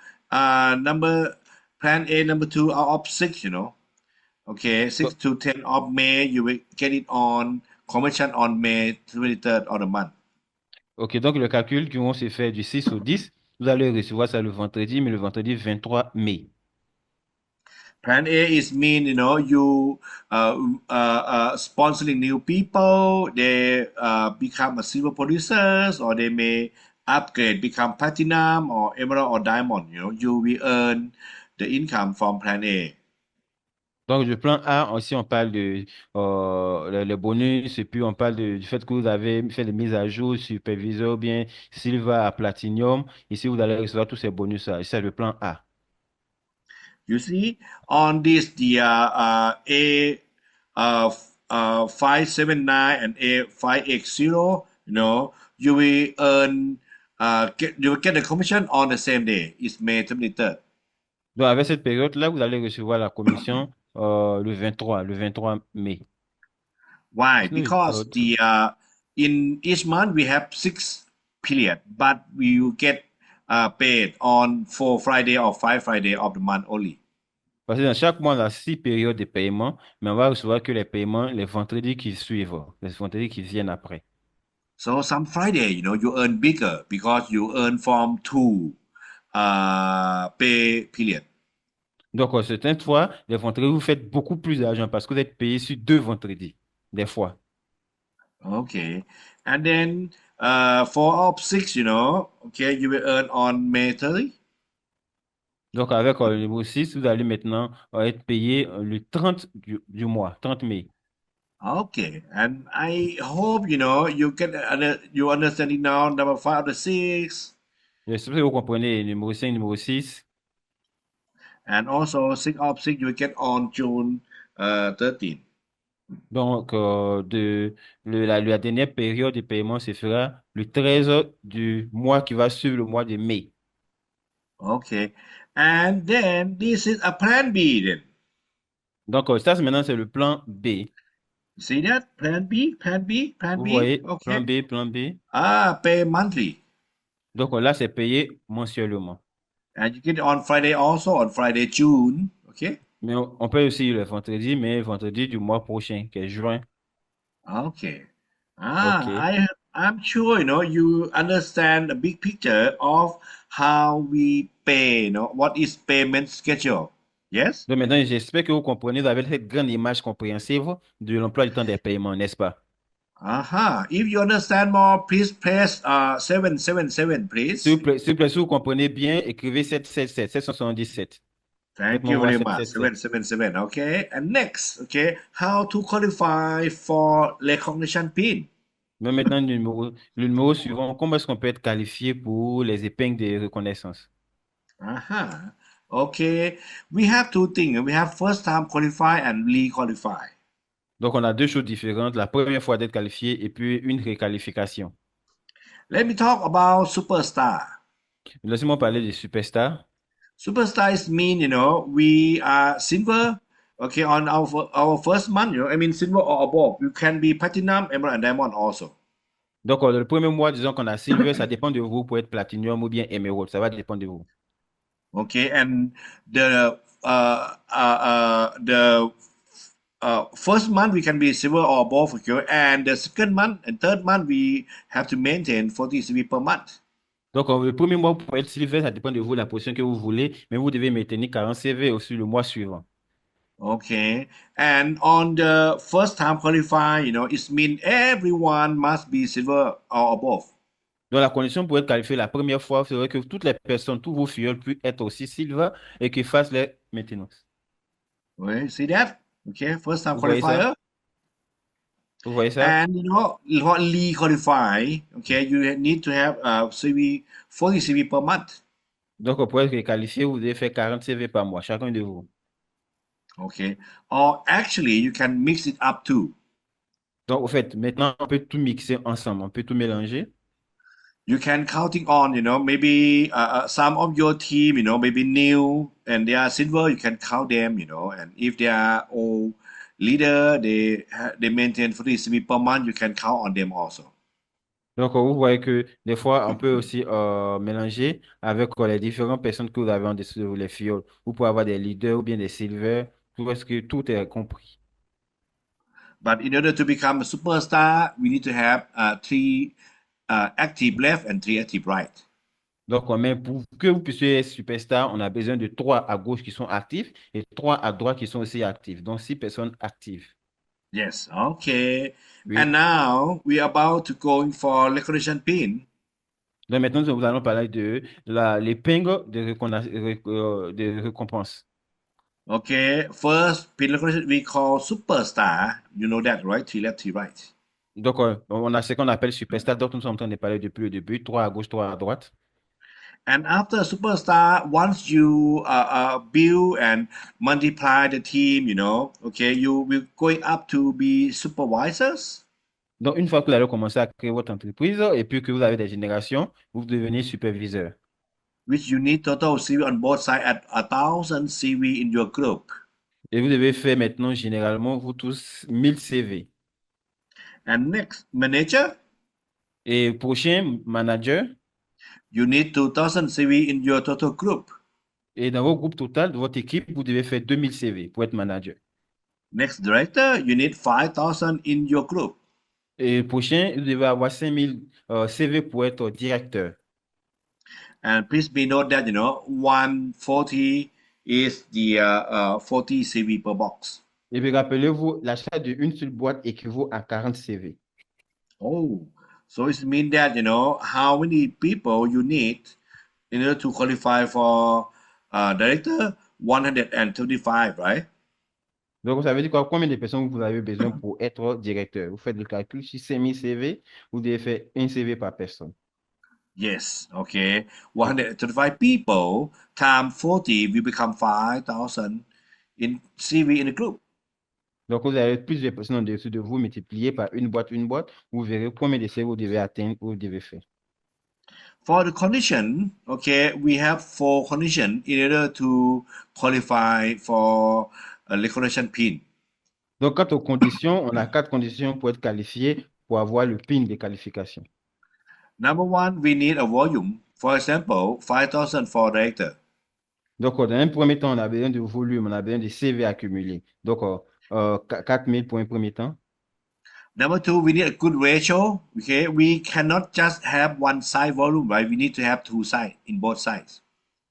plan A, number 2 out of 6, Okay, 6 to 10 of May, you will get it on commission on May 23rd of the month. OK, donc le calcul qui vont se faire du 6 au 10, vous allez recevoir ça le vendredi, mais le vendredi 23 mai. Plan A is mean, you sponsoring new people, they become a silver producers, or they may upgrade, become platinum or emerald or diamond, you will earn the income from plan A. Donc, le plan A, aussi, on parle de les bonus, et puis on parle du fait que vous avez fait des mises à jour, superviseur, bien Silver à Platinum. Ici, vous allez recevoir tous ces bonus-là. C'est le plan A. You see, on this, the A 579 and A 580, you will earn, you will get the commission on the same day. It's May 23rd. Donc, avec cette période-là, vous allez recevoir la commission le 23 mai. Why? Sinon, Because in each month we have 6 period, but we will get paid on 4 Friday or 5 Friday of the month only. Parce que dans chaque mois, on a 6 périodes de paiement, mais on va recevoir que les paiements les vendredis qui suivent, les vendredis qui viennent après. So some Friday, you earn bigger because you earn from two pay period. Donc, certaines fois, les vendredis, vous faites beaucoup plus d'argent parce que vous êtes payé sur 2 vendredis, des fois. Okay. And then 4 of 6, okay, you will earn on May 30. Donc, avec le numéro 6, vous allez maintenant être payé le 30 du mois, 30 mai. Okay. And I hope, you understanding now number 5 of 6. J'espère que vous comprenez le numéro 5, numéro 6. And also 6 of 6 you will get on June 13. Donc, la dernière période de paiement se fera le 13 du mois qui va suivre le mois de mai. Okay. And then this is a plan B then. Donc, ça, maintenant, c'est le plan B. See that? Plan B, plan B, plan Vous B. voyez, Okay. plan B. Pay monthly. Donc, là, c'est payé mensuellement. And you get it on Friday also, on Friday, June. Okay. Mais on paye aussi le vendredi, mais vendredi du mois prochain, qui est juin. Okay. OK. I'm sure, you understand the big picture of how we pay, what is payment schedule. Yes? Donc, maintenant, j'espère que vous comprenez, vous avez cette grande image compréhensive de l'emploi du temps des paiements, n'est-ce pas? If you understand more, please press 777, please. S'il vous plaît, si vous comprenez bien, écrivez 777, 777. Thank Faites-moi you voir very much. 777. 777. Okay. And next, okay, how to qualify for recognition pin. Mais maintenant, le numéro suivant, comment est-ce qu'on peut être qualifié pour les épingles de reconnaissance? Okay. We have two things. We have first time qualify and re-qualify. Donc, on a deux choses différentes. La première fois d'être qualifié et puis une requalification. Let me talk about superstar. Laissez-moi parler des superstars. Superstar is mean, we are silver. Okay, on our first month, I mean silver or above. You can be platinum, emerald, and diamond also. Donc, le premier mois, disons qu'on a silver, ça dépend de vous pour être platinum ou bien emerald. Ça va dépendre de vous. Okay, and the first month we can be silver or above, okay, and the second month and third month we have to maintain 40 CV per month. Donc, le premier mois pour être silver, ça dépend de vous, la position que vous voulez, mais vous devez maintenir 40 CV aussi le mois suivant. Okay, and on the first time qualify, it means everyone must be silver or above. Donc, la condition pour être qualifié la première fois, c'est que toutes les personnes, tous vos filles puissent être aussi silver et qu'ils fassent les maintenance. Okay, see that? Okay, first time Vous voyez ça? qualifier. Vous voyez ça? And qualify, okay, you need to have CV 40 CV per month. Donc, pour être qualifié, vous devez faire 40 CV par mois, chacun de vous. Okay, or actually you can mix it up too. Donc, au fait, maintenant, on peut tout mixer ensemble, on peut tout mélanger. You can counting on, maybe some of your team, maybe new and they are silver, you can count them, and if they are old leader, they maintain 40 CV per month, you can count on them also. Donc, vous voyez que des fois, on peut aussi mélanger avec les différentes personnes que vous avez en dessous de vous, les fioles. Vous pouvez avoir des leaders ou bien des silver, parce que tout est compris. But in order to become a superstar, we need to have 3 active left and 3 active right. Donc, mais pour que vous puissiez être superstar, on a besoin de 3 à gauche qui sont actifs et 3 à droite qui sont aussi actifs. Donc, 6 personnes actives. Yes, okay. Oui. And now we are about to going for recognition pin. Donc, maintenant, nous allons parler de l'épingle de récompense. Okay, first pin recognition we call superstar. You know that, right? 3 left, 3 right. Donc, on a ce qu'on appelle superstar, dont nous sommes en train de parler depuis le début, 3 à gauche, 3 à droite. And after superstar, once you build and multiply the team, okay, you will going up to be supervisors. Donc, une fois que vous allez commencer à créer votre entreprise et puis que vous avez des générations, vous devenez superviseur. Which you need total CV on both sides at 1,000 CV in your group. Et vous devez faire maintenant, généralement, vous tous, 1000 CV. And next, manager, Et prochain, manager. you need 2,000 CV in your total group. Et dans votre groupe total, de votre équipe, vous devez faire 2000 CV pour être manager. Next, director, you need 5,000 in your group. Et le prochain, vous devez avoir 5000 CV pour être directeur. And please be note that 140 is the 40 CV per box. Et puis rappelez-vous, l'achat d'une seule boîte équivaut à 40 CV. Oh, so it means that how many people you need in order to qualify for director? 135, right? Donc, ça veut dire quoi? Combien de personnes vous avez besoin pour être directeur? Vous faites le calcul, si 5000 CV, vous devez faire un CV par personne. Yes, okay. 135 people times 40 will become 5,000 in CV in the group. Donc, vous avez plus de personnes en dessous de vous multipliées par une boîte, vous verrez combien de CV vous devez atteindre ou vous devez faire. For the condition, okay, we have 4 conditions in order to qualify for a recognition pin. Donc, quant aux conditions, on a 4 conditions pour être qualifié pour avoir le PIN de qualification. Number one, we need a volume. For example, 5,000 for director. Donc, dans un premier temps, on a besoin de volume, on a besoin de CV accumulés. Donc, 4000 pour un premier temps. Number two, we need a good ratio. Okay, we cannot just have one side volume, right? We need to have two sides in both sides.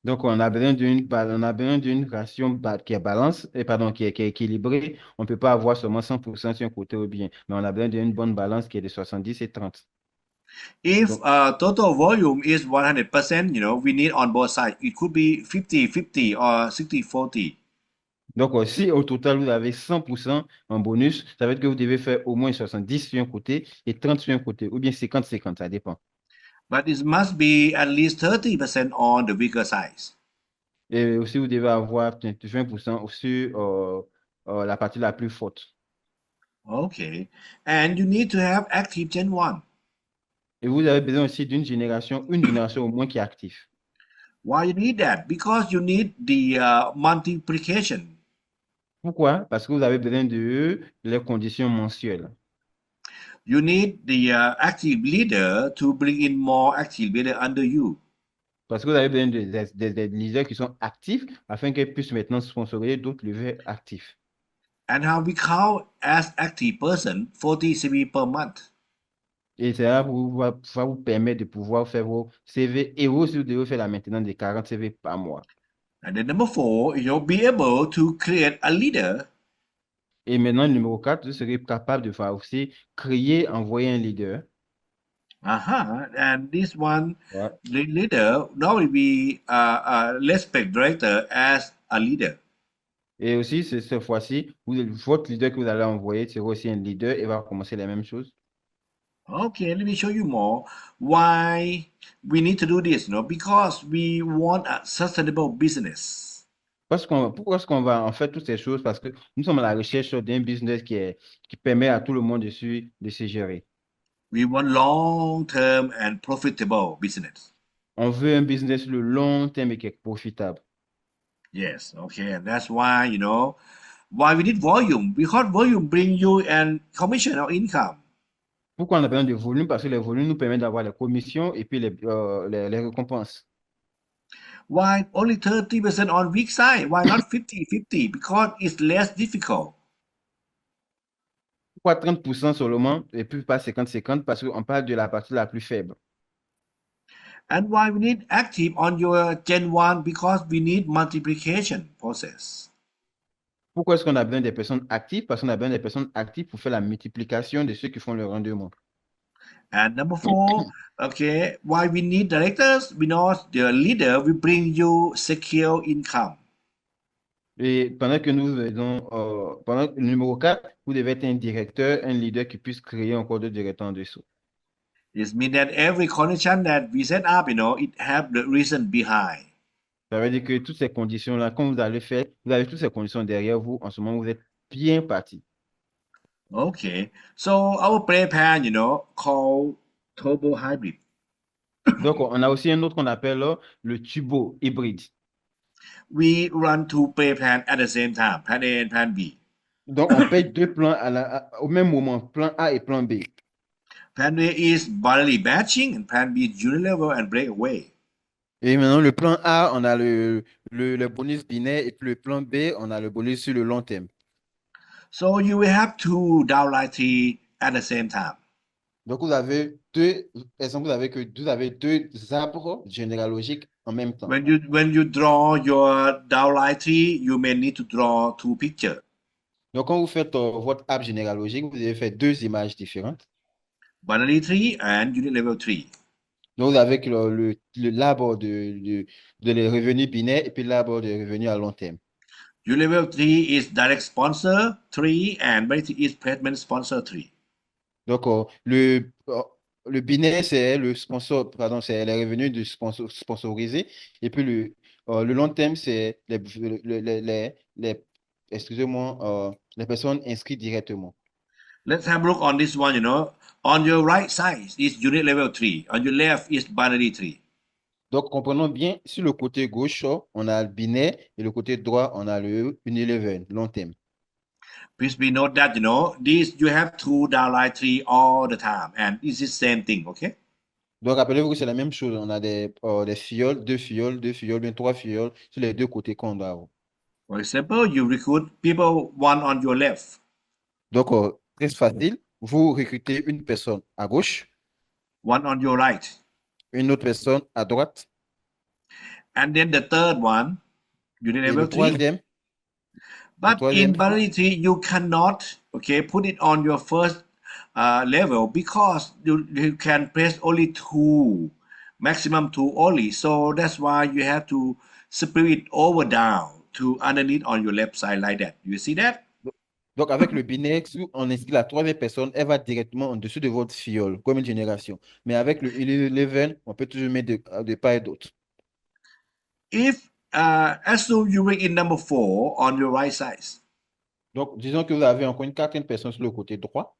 Donc, on a besoin d'une ration qui est balance, qui est équilibrée. On ne peut pas avoir seulement 100% sur un côté ou bien, mais on a besoin d'une bonne balance qui est de 70 et 30. If Donc, total volume is 100%, we need on both sides. It could be 50-50 or 60-40. donc, si au total, vous avez 100% en bonus, ça veut dire que vous devez faire au moins 70 sur un côté et 30 sur un côté, ou bien 50-50, ça dépend. But it must be at least 30% on the bigger size. Et aussi, vous devez avoir 20% sur la partie la plus forte. Okay. And you need to have active Gen 1. Et vous avez besoin aussi une génération au moins qui est active. Why you need that? Because you need the multiplication. Pourquoi? Parce que vous avez besoin de les conditions mensuelles. You need the active leader to bring in more active leader under you. Parce que vous avez besoin des leaders qui sont actifs afin qu'ils puissent maintenant sponsoriser d'autres leaders actifs. And how we count as active person 40 CV per month. Et ça va vous permettre de pouvoir faire vos CV et vous aussi vous devez faire la maintenance de 40 CV par mois. And then number four, you'll be able to create a leader. Et maintenant, le numéro 4, vous serez capable de faire aussi créer, envoyer un leader. And this one, Ouais. the leader, normally we respect director as a leader. Et aussi, cette fois-ci, votre leader que vous allez envoyer sera aussi un leader et va commencer la même chose. Okay, let me show you more why we need to do this, because we want a sustainable business. Pourquoi est-ce qu'on va en faire toutes ces choses? Parce que nous sommes à la recherche d'un business qui permet à tout le monde de se gérer. We want long-term and profitable business. On veut un business sur le long terme et qui est profitable. Yes, okay, and that's why, why we need volume, because volume bring you an commission or income. Pourquoi on a besoin de volume? Parce que les volumes nous permettent d'avoir les commissions et puis les récompenses. Why only 30% on weak side? Why not 50-50? Because it's less difficult. Pourquoi 30% seulement et puis pas 50-50? Parce qu'on parle de la partie la plus faible. And why we need active on your Gen 1? Because we need multiplication process. Pourquoi est-ce qu'on a besoin des personnes actives? Parce qu'on a besoin des personnes actives pour faire la multiplication de ceux qui font le rendement. And number four, okay, why we need directors? Because the leader will bring you secure income. Et pendant que nous faisons, pendant le numéro 4, vous devez être un directeur, un leader qui puisse créer encore d'autres directeurs en dessous. It means that every condition that we set up, it have the reason behind. Ça veut dire que toutes ces conditions-là, quand vous allez faire, vous avez toutes ces conditions derrière vous, en ce moment, vous êtes bien parti. Okay, so our play pan, called turbo hybrid. Donc, on a aussi un autre qu'on appelle le turbo hybride. We run two play plan at the same time, plan A and plan B. Donc, on paye deux plans au même moment, plan A et plan B. Plan A is bodily batching, and plan B is unilever and breakaway. Et maintenant, le plan A, on a le bonus binaire et puis le plan B, on a le bonus sur le long terme. So you will have two downlight T at the same time. Donc, vous avez deux, par exemple, vous avez deux arbres généalogiques en même temps. When you draw your downline tree, you may need to draw two pictures. Donc, quand vous faites votre arbre généalogique, vous devez faire deux images différentes. Binary tree and unit level tree. Donc, avec l'arbre de les revenus binaires et puis l'arbre de revenus à long terme. Unit level tree is direct sponsor tree and binary tree is placement sponsor tree. Donc, le binaire, c'est le sponsor, pardon, c'est les revenus du sponsorisé. Et puis, le long terme, c'est excusez-moi, les personnes inscrites directement. Let's have a look on this one, On your right side is unit level tree. On your left is binary tree. Donc, comprenons bien, sur le côté gauche, on a le binaire et le côté droit, on a le Unilever, long terme. Please be note that, this you have two downline tree all the time. And this is same thing, okay? Donc, rappelez-vous que c'est la même chose. On a des fioles, deux fioles, bien trois fioles sur les deux côtés qu'on doit avoir. For example, you recruit people one on your left, Donc, très facile. Vous recrutez une personne à gauche, one on your right. une autre personne à droite, And then the third one, unit et level le tree. troisième, But in binary tree, you cannot, okay, put it on your first level because you can press only two, maximum two only. So that's why you have to split it over down to underneath on your left side like that. You see that? donc avec le binaire, si on inscrit la troisième personne, elle va directement en dessous de votre fiole, comme une génération. Mais avec le Unilever, on peut toujours mettre de part et d'autre. If assume you bring in number 4 on your right side. Donc, disons que vous avez encore une quatrième personne sur le côté droit.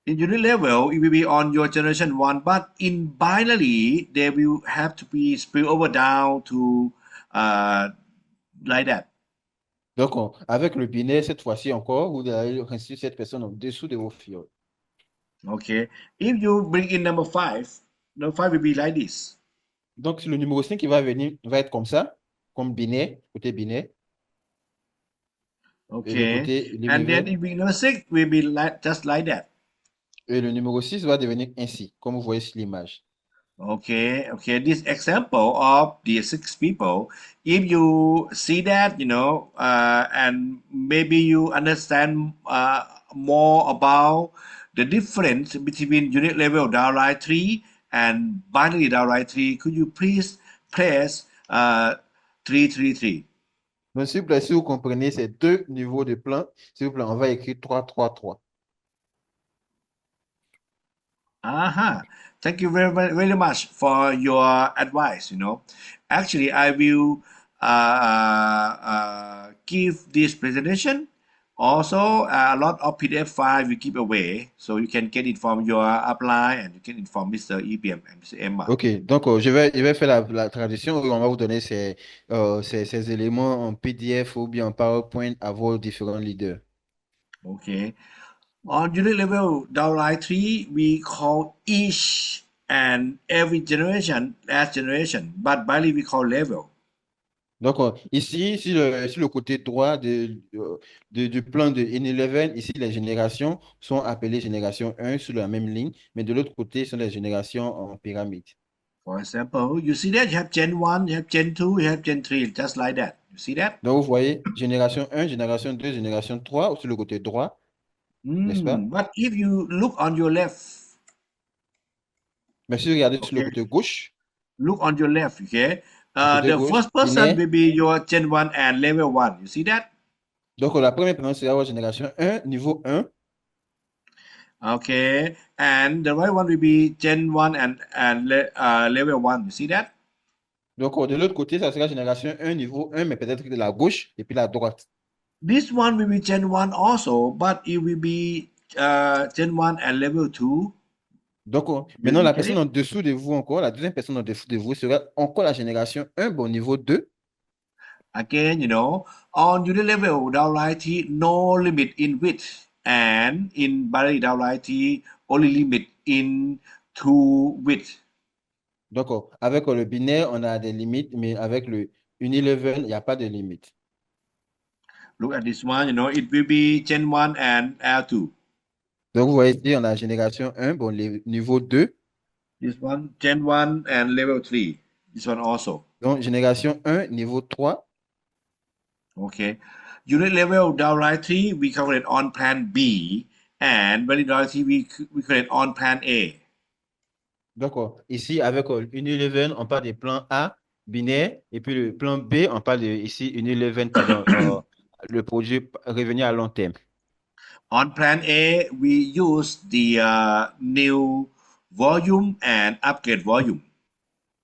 In unit level, it will be on your generation 1, but in binary, they will have to be split over down to like that. Donc, avec le binaire, cette fois-ci encore, vous allez inscrire cette personne en dessous de vos fioles. Okay. If you bring in number 5, number 5 will be like this. Donc, le numéro 5 qui va venir va être comme ça, comme binaire, côté binaire. Et le Okay. côté And then Unilever. if we number 6 will be just like that. Et le numéro 6 va devenir ainsi, comme vous voyez sur l'image. Okay. This example of the 6 people, if you see that, and maybe you understand more about the difference between unit level downline tree and binary downline tree, could you please press 333? Donc, s'il vous plaît, si vous comprenez ces deux niveaux de plan, s'il vous plaît, on va écrire 3, 3, 3. Thank you very much for your advice. Actually, I will give this presentation. Also, a lot of PDF files we give away, so you can get it from your upline and you can inform Mr. EPM and Mr. Emma. OK, donc je vais faire la traduction. On va vous donner ces éléments en PDF ou bien en PowerPoint à vos différents leaders. Okay. On unit level downline tree, we call each and every generation as generation, but binary we call level. Donc, ici, sur le côté droit du plan de N11, ici, les générations sont appelées génération 1 sur la même ligne, mais de l'autre côté, ce sont les générations en pyramide. For example, you see that you have Gen 1, you have Gen 2, you have Gen 3, just like that. You see that? Donc, vous voyez, génération 1, génération 2, génération 3 sur le côté droit, n'est-ce pas? But if you look on your left, Mais si vous regardez sur le côté gauche, look on your left, okay? côté The gauche, first person binaire. will be your Gen 1 and level 1. You see that? Donc, la première personne sera votre génération 1, niveau 1. Okay. And the right one will be Gen 1 and level 1. You see that? Donc, de l'autre côté, ça sera génération 1, niveau 1, mais peut-être de la gauche et puis la droite. This one will be Gen 1 also, but it will be Gen 1 and level 2. Donc, maintenant, la personne en dessous de vous encore, la deuxième personne en dessous de vous sera encore la génération 1, bon, niveau 2. Again, on unit level downline T, no limit in width, and in binary downline T, only limit in two width. Donc, avec le binaire, on a des limites, mais avec le Unilever, il n'y a pas de limite. Look at this one, it will be Gen 1 and L2. Donc, vous voyez ici, on a génération 1, bon, niveau 2. This one, Gen 1 and level 3. This one also. Donc, génération 1, niveau 3. Okay. Unit level downright 3, we calculate on plan B. And valid downright 3, we calculate on plan A. D'accord. Ici, avec Unilever, on parle des plans A, binaire, et puis le plan B, on parle de, ici, Unilever, pardon, le produit revenu à long terme. On plan A, we use the new volume and upgrade volume.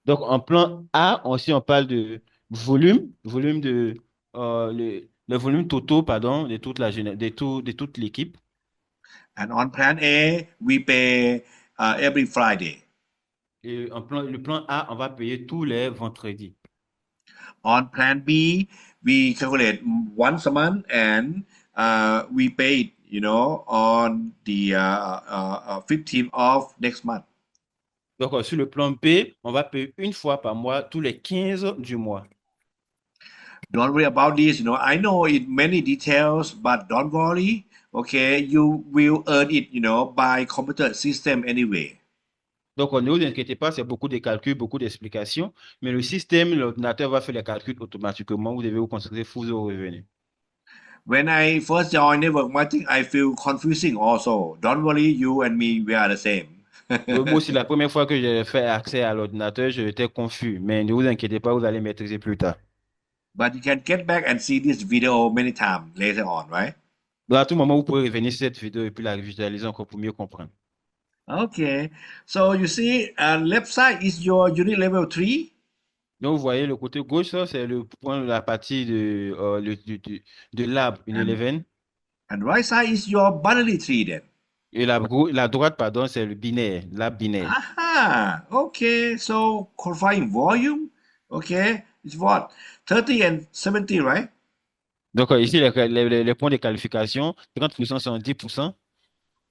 Donc, en plan A, aussi, on parle de volume de, le volume total, pardon, de toute de toute l'équipe. And on plan A, we pay every Friday. Et le plan A, on va payer tous les vendredis. On plan B, we calculate once a month and we pay it, on the 15th of next month. Donc, sur le plan B, on va payer une fois par mois, tous les 15 du mois. Don't worry about this, I know it many details, but don't worry. Okay, you will earn it, by computer system anyway. Donc, ne vous inquiétez pas, c'est beaucoup de calculs, beaucoup d'explications, mais le système, l'ordinateur va faire les calculs automatiquement. Vous devez vous concentrer sur vos revenus. When I first joined network marketing, I feel confusing also. Don't worry, you and me, we are the same. Moi aussi, la première fois que j'ai fait accès à l'ordinateur, j'étais confus, mais ne vous inquiétez pas, vous allez maîtriser plus tard. But you can get back and see this video many times later on, right? Donc, à tout moment, vous pouvez revenir sur cette vidéo et puis la visualiser encore pour mieux comprendre. Okay, so you see, left side is your unit level 3. Donc, vous voyez, le côté gauche, ça, c'est le point, la partie de lab, Unilever. And right side is your binary tree then. Et la droite, pardon, c'est le binaire, lab binaire. Aha, okay, so qualifying volume, okay, it's what? 30 and 70, right? Donc, ici, les points de qualification, 30%, 70%.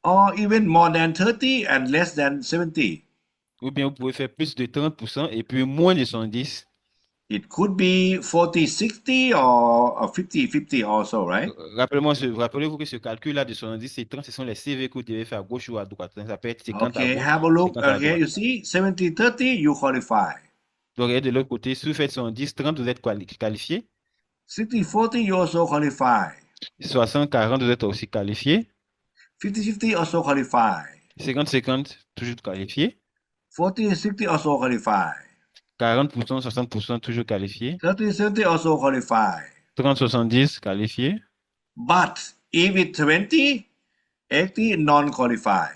Or even more than 30 and less than 70. Ou bien vous pouvez faire plus de 30% et puis moins de 70. It could be 40-60 or 50-50 also, right? Rappelez-vous que ce calcul-là de 70 et 30, ce sont les CV que vous devez faire à gauche ou à droite. Ça peut être 50 à Okay, gauche, have a look 50 à here. droite. You see, 70-30, you qualify. Donc, regardez de l'autre côté, si vous faites 70, 30, vous êtes qualifié. 60-40, you also qualify. 60, 40, vous êtes aussi qualifié. 50-50 also qualify. 50, 50, toujours qualifié. 40-60 also qualify. 40%, 60%, toujours qualifié. 30-70 also qualify. 30, 70, qualifié. But if it's 20, 80 non-qualify.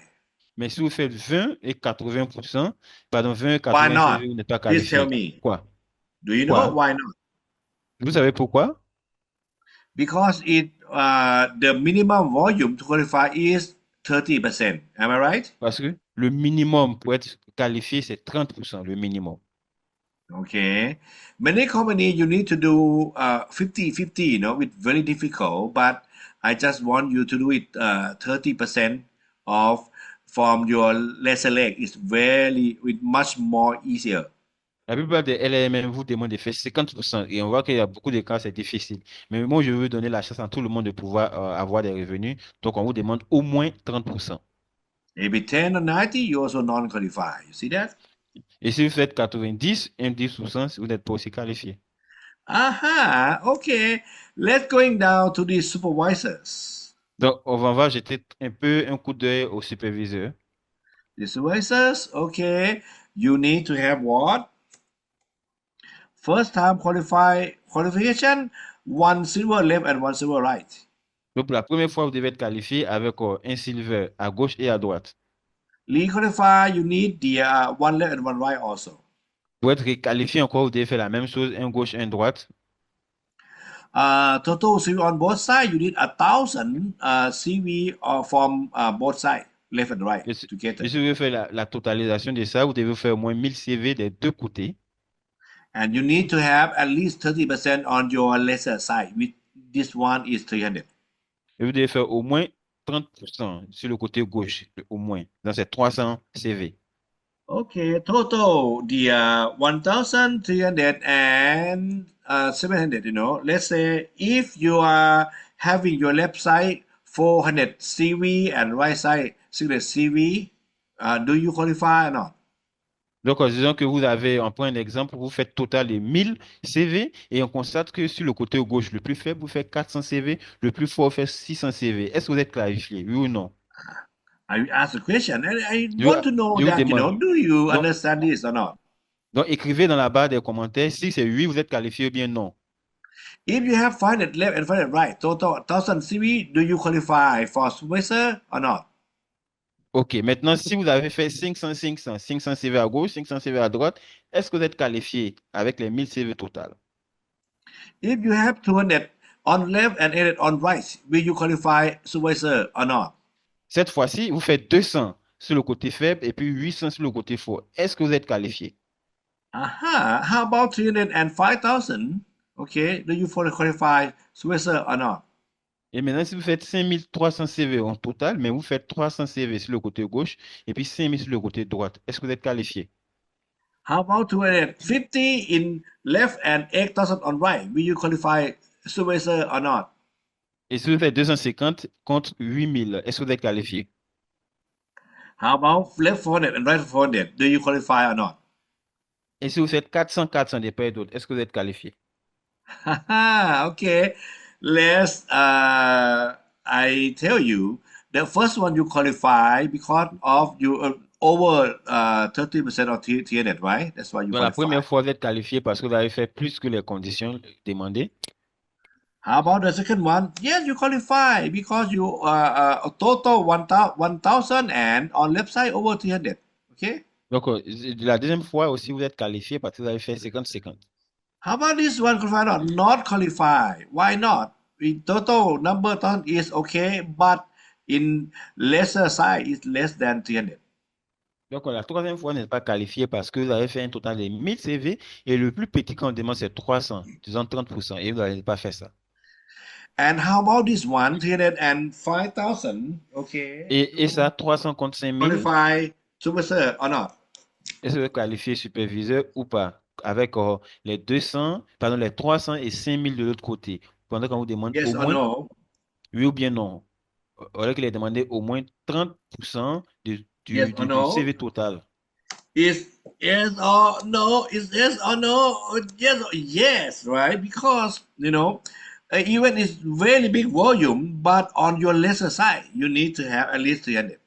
Mais si vous faites 20 et 80%, pardon, 20 et Why 80, not? vous n'êtes pas Please tell qualifié. me. Quoi? Do you know Quoi? why not? Vous savez pourquoi? Because the minimum volume to qualify is 30%. Am I right? Parce que le minimum pour être qualifié, c'est 30%, le minimum. Okay. Many companies you need to do 50-50, it's very difficult, but I just want you to do it 30% of from your lesser leg. It's much more easier. La plupart des LMM vous demandent de faire 50% et on voit qu'il y a beaucoup de cas, c'est difficile. Mais moi, je veux donner la chance à tout le monde de pouvoir avoir des revenus. Donc, on vous demande au moins 30%. Maybe 10 or 90, you also non-qualify. You see that? Et si vous faites 90, 10%, vous n'êtes pas aussi qualifié. Aha, okay. Let's going down to the supervisors. Donc, on va jeter un coup d'œil au superviseur. The supervisors, okay. You need to have what? First time qualification, one silver left and one silver right. Donc, pour la première fois, vous devez être qualifié avec un silver à gauche et à droite. Re-qualify, you need the one left and one right also. Pour être qualifié encore, vous devez faire la même chose, un gauche, un droite. Total CV on both sides, you need 1,000 CV from both sides, left and right, together. Et si vous voulez faire la totalisation de ça, vous devez faire au moins 1000 CV des deux côtés. And you need to have at least 30% on your lesser side. This one is 300. Et vous devez faire au moins 30% sur le côté gauche, au moins, dans ces 300 CV. Okay, total the 1,300 and 700. Let's say if you are having your left side 400 CV and right side 600 CV, do you qualify or not? Donc, disons que vous avez, on prend un exemple, vous faites total de 1000 CV et on constate que sur le côté gauche, le plus faible, vous faites 400 CV, le plus fort fait 600 CV. Est-ce que vous êtes clarifié, oui ou non? I ask a question and I Je, want to know je vous that, demande. do you Donc, understand this or not? donc, écrivez dans la barre des commentaires si c'est oui, vous êtes qualifié ou bien non. If you have 500 left and 500 right, total 1000 CV, do you qualify for supervisor or not? OK, maintenant, si vous avez fait 500, 500, 500 CV à gauche, 500 CV à droite, est-ce que vous êtes qualifié avec les 1000 CV total? If you have 200 on left and 800 on right, will you qualify supervisor or not? Cette fois-ci, vous faites 200 sur le côté faible et puis 800 sur le côté fort. Est-ce que vous êtes qualifié? Aha, how about 300 and 5000? Okay, do you qualify supervisor or not? Et maintenant, si vous faites 5300 CV en total, mais vous faites 300 CV sur le côté gauche et puis 5000 sur le côté droit, est-ce que vous êtes qualifié? How about 250 in left and 8000 on right? Will you qualify supervisor or not? Et si vous faites 250 contre 8000, est-ce que vous êtes qualifié? How about left 400 and right 400? Do you qualify or not? Et si vous faites 400, 400 des part et d'autre, est-ce que vous êtes qualifié? Haha, okay. Let's I tell you, the first one you qualify because of you over 30% of TNet, right? That's why you Donc, la qualify. première fois, vous êtes qualifié parce que vous avez fait plus que les conditions demandées. How about the second one? Yes, you qualify because you total 1000 and on left side over 300. Okay. Donc, la deuxième fois aussi, vous êtes qualifié parce que vous avez fait 50-50. How about this one qualify or not qualify? Why not? In total number ton is okay, but in lesser side is less than 300. Donc, la troisième fois, vous n'êtes pas qualifié parce que vous avez fait un total de 1000 CV et le plus petit qu'on demande, c'est 300, disons 30%, et vous n'avez pas fait ça. And how about this one? 300 and 5000. Okay. Et ça, 300 contre 5000, Qualify supervisor or not? est-ce que vous êtes qualifié superviseur ou pas? Avec les 200, pardon, les 300 et 5000 de l'autre côté. Pendant qu'on vous demande Yes au or moins, no? oui ou bien non. Alors qu'il est demandé au moins 30% Yes or du no? CV total. Is yes or no? Is yes or no? Yes or yes, right? Because even it's very big volume, but on your lesser side, you need to have at least 300.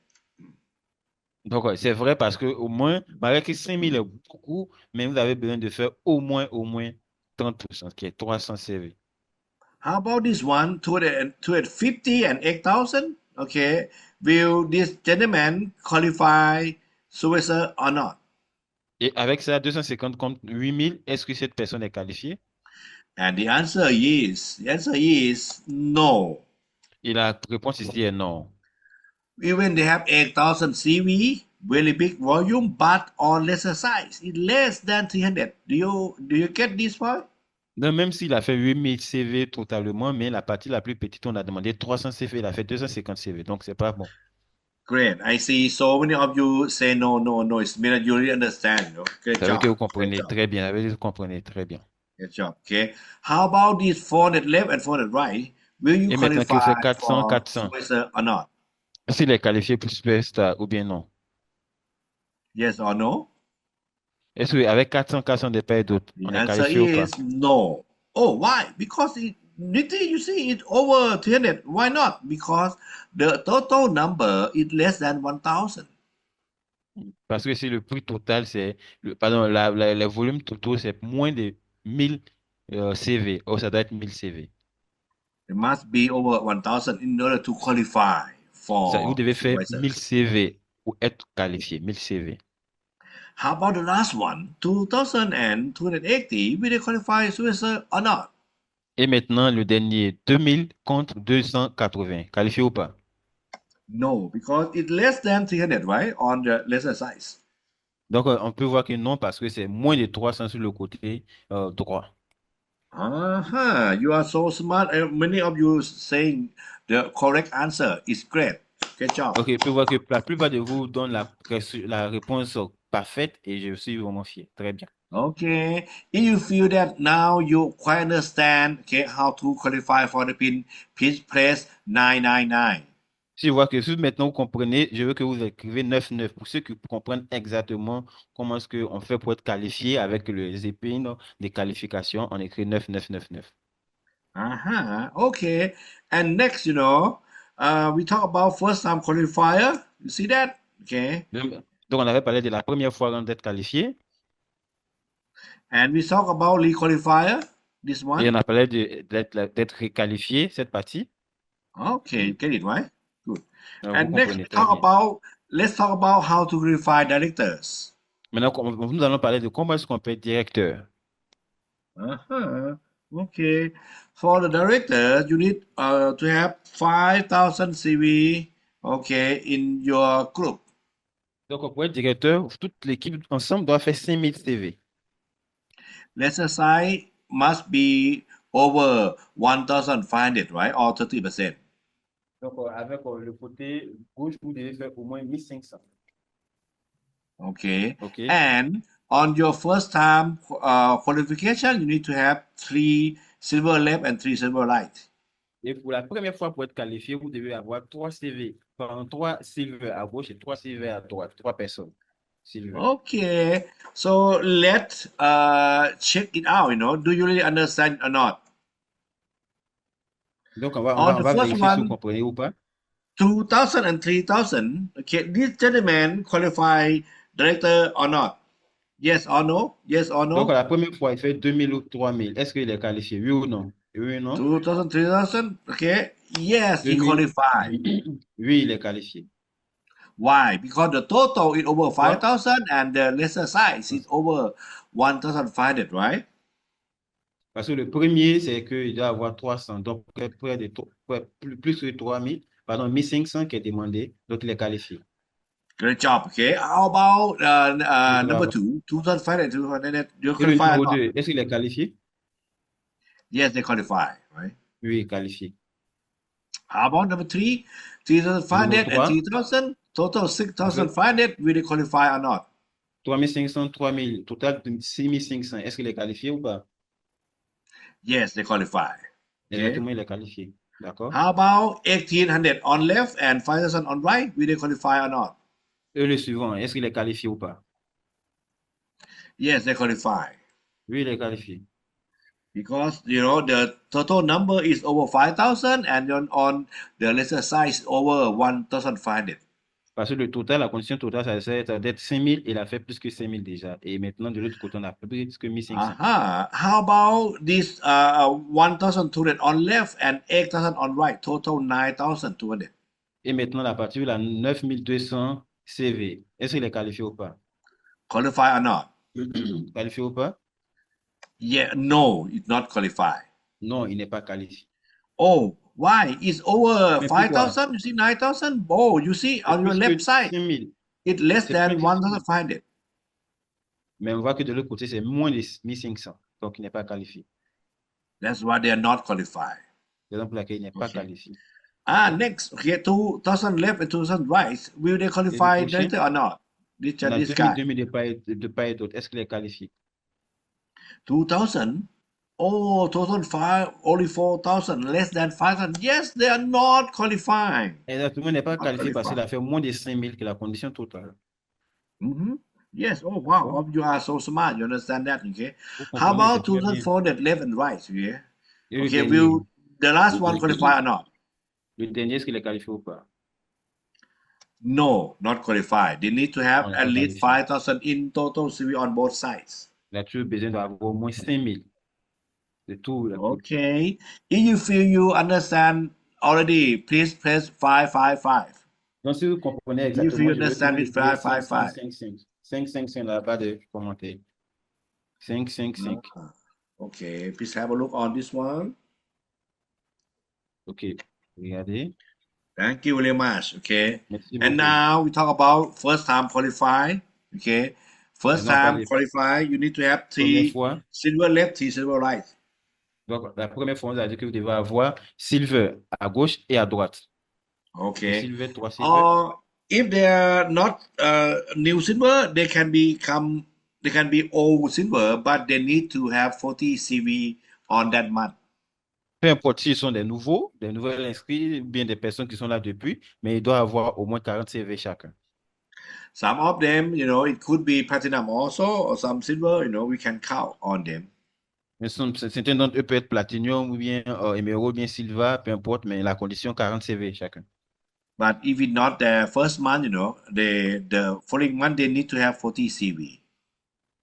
Donc, ouais, c'est vrai parce que au moins, malgré que 5000 est beaucoup, mais vous avez besoin de faire au moins 30%, qui est 300 CV. How about this one? 250 and 8000. Okay. Will this gentleman qualify supervisor or not? Et avec ça, 250 contre 8000, est-ce que cette personne est qualifiée? And the answer is no. Et la réponse ici est non. Even they have 8000 CV, very big volume, but on lesser size, it's less than 300. Do you get this point? Donc, même s'il a fait 8000 CV totalement, mais la partie la plus petite, on a demandé 300 CV, il a fait 250 CV. Donc, c'est pas bon. Great. I see so many of you say no, no, no. It's mean that you really understand. Great Ça veut dire que vous job. Great comprenez job. très bien. Ça veut dire que vous comprenez très bien. Great job. Okay. How about these 400 left and 400 right? Will you Et maintenant que vous qualify faites 400, for 400, supervisor or not? est-ce qu'il est qualifié pour superstar ou bien non? Yes or no? Est-ce qu'avec 400, 400 de part et d'autre, The on est answer qualifié ou pas? is no. Oh, why? Because you see, it's over 300. Why not? Because the total number is less than 1000. Parce que si le prix total, pardon, les volumes totaux, c'est moins de 1000 CV. Oh, ça doit être 1000 CV. It must be over 1000 in order to qualify Vous for devez faire supervisor. 1000 CV pour être qualifié. 1000 CV. How about the last one? 2000 and 280. Will they qualify supervisor or not? Et maintenant, le dernier, 2000 contre 280. Qualifié ou pas? No, because it's less than 300, right? On the lesser size. Donc, on peut voir que non, parce que c'est moins de 300 sur le côté droit. You are so smart. Many of you saying the correct answer is great. Good job. Ok, on peut voir que la plupart de vous donnent la réponse parfaite et je suis vraiment fier. Très bien. Okay. If you feel that now you quite understand, okay, how to qualify for the pin, please press 999. Si je vois que si maintenant vous comprenez, je veux que vous écrivez 99 pour ceux qui comprennent exactement comment est-ce qu'on fait pour être qualifié avec les épines des qualifications, on écrit 9999. Uh-huh. Okay. And next, we talk about first time qualifier. You see that? Okay. Donc, on avait parlé de la première fois avant d'être qualifié And we talk about requalifier, this et one. on a parlé d'être requalifié, cette partie. Okay, you get it, right? Good. Vous And next, comprenez très bien. let's talk about how to qualify directors. Maintenant, nous allons parler de comment est-ce qu'on peut être directeur. Uh-huh. Okay. For the director, you need to have 5,000 CV, okay, in your group. Donc, pour être directeur, toute l'équipe ensemble doit faire 5000 CV. Lesser size must be over 1,500, right? Or 30%. Donc, avec le côté gauche, vous devez faire au moins 1500. Okay. OK. And on your first time qualification, you need to have 3 silver left and 3 silver right. Et pour la première fois, pour être qualifié, vous devez avoir 3 CV, pardon, 3 silver à gauche et 3 silver à droite, 3 personnes. Silver. Okay. So let's check it out, Do you really understand or not? Donc, on va On the first vérifier si vous one, comprenez ou pas. 2,000 and 3,000. Okay, this gentleman qualify director or not? Yes or no? Yes or Donc, no? la première fois, il fait 2000 ou 3000. Est-ce qu'il est qualifié? Oui ou non? Oui ou non? 2,000, 3,000. Okay. Yes, he 2000. qualified. Oui, il est qualifié. Why? Because the total is over 5,000 and the lesser size is over 1,500, right? Parce que le premier, c'est qu'il doit avoir 300. Donc, plus que 3000, pardon, 1500 qui est demandé. Donc, il est qualifié. Great job. Okay. How about number Bravo. 2? 2,500, 200. You Et le qualify or numéro not? 2, est-ce qu'il est qualifié? Yes, they qualify, right? Oui, qualifié. How about number 3? 3,500 and 3. 3,000. Total 6,500. Will they qualify or not? 3500, 3000, total de 6500. Est-ce qu'il est qualifié ou pas? Yes, they qualify. Okay. Exactement, il est qualifié. D'accord? How about 1,800 on left and 5,000 on right? Will they qualify or not? Et le suivant, est-ce qu'il est qualifié ou pas? Yes, they qualify. Oui, il est qualifié. Because the total number is over 5,000 and on the lesser size over 1,500. Parce que le total, la condition totale, ça d'être 5000, il a fait plus que 5000 déjà. Et maintenant, de l'autre côté, on a plus que 1500. How about this 1,200 on left and 8,000 on right? Total 9,200. Et maintenant, la partie de la 9200 CV, est-ce qu'il est qualifié ou pas? Qualify or not? Qualifié ou pas? Yeah, no, it's not qualify. Non, il n'est pas qualifié. Oh, why? It's over Mais pourquoi? 5,000. You see 9,000. Oh, you see on your Plus left que side, 5000. it's less C'est than plus que 1,500. Mais on voit que de l'autre côté, c'est moins de 1500. Donc, il n'est pas qualifié. That's why they are not qualified. C'est pour laquelle il n'est pas Okay. qualifié. Next, okay, 2,000 left and 2,000 right. Will they qualify prochain? director or not? This On a guy. 2000 de part et d'autre. Est-ce qu'il est qualifié? 2,000. Oh, 2,500, only 4,000, less than 5,000. Yes, they are not qualifying. Exactement, il n'est pas Not qualifié parce qu'il a qualified. fait moins de 5000 que la condition totale. Yes. Oh, wow. D'accord? You are so smart. You understand that, okay? Vous How comprenez, about c'est très bien. 2,400 left and right? Okay. Et le Okay. dernier, Will the last le one dernier, qualify or not? est-ce qu'il est qualifié ou pas? No, not qualified. They need to have On n'est at pas least qualifié. 5,000 in total CV on both sides. Il a toujours besoin d'avoir au moins 5000 de tout. Okay. If you feel you understand already, please press 555. Donc, si vous comprenez If you exactement, feel je vais understand it, toujours écrire 555. 555 là-bas de commentaire. 555. Okay, please have a look on this one. OK. Regardez. Thank you very much. Okay. Merci And beaucoup. now we talk about first time qualify. Okay. First Maintenant, on time parle de qualify, you need to have première 3 fois. silver left, 3 silver right. Donc, la première fois, on a dit que vous devez avoir silver à gauche et à droite. Okay. Silver, 3 silver. Or if they are not new silver, they they can be old silver, but they need to have 40 CV on that month. Peu importe s'ils sont des nouveaux inscrits, bien des personnes qui sont là depuis, mais ils doivent avoir au moins 40 CV chacun. Some of them, it could be platinum also, or some silver, we can count on them. Mais certains d'entre eux peuvent être platinum ou bien émeraude, bien silver, peu importe, mais la condition 40 CV chacun. But if it's not their first month, the following month they need to have 40 CV.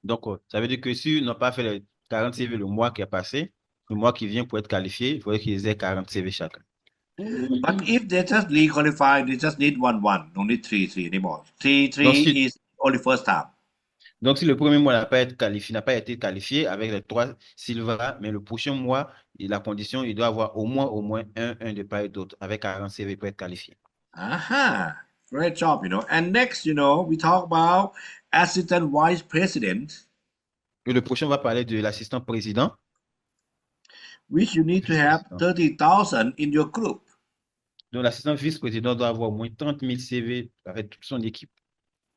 Donc, ça veut dire que s'ils n'ont pas fait les 40 CV le mois qui est passé, le mois qui vient pour être qualifié, il faudrait qu'ils aient 40 CV chacun. But if they just re-qualify, they just need 1-1, don't need 3-3 anymore. 3-3 Donc, is only first time. Donc, si le premier mois n'a pas été qualifié avec les 3 silver, mais le prochain mois, la condition, il doit avoir au moins un de part et d'autre avec 40 CV pour être qualifié. Aha, great job, And next, we talk about assistant vice president, Et le prochain, on va parler de l'assistant président. which you need to have 30,000 in your group. Donc, l'assistant vice-président doit avoir au moins 30 000 CV avec toute son équipe.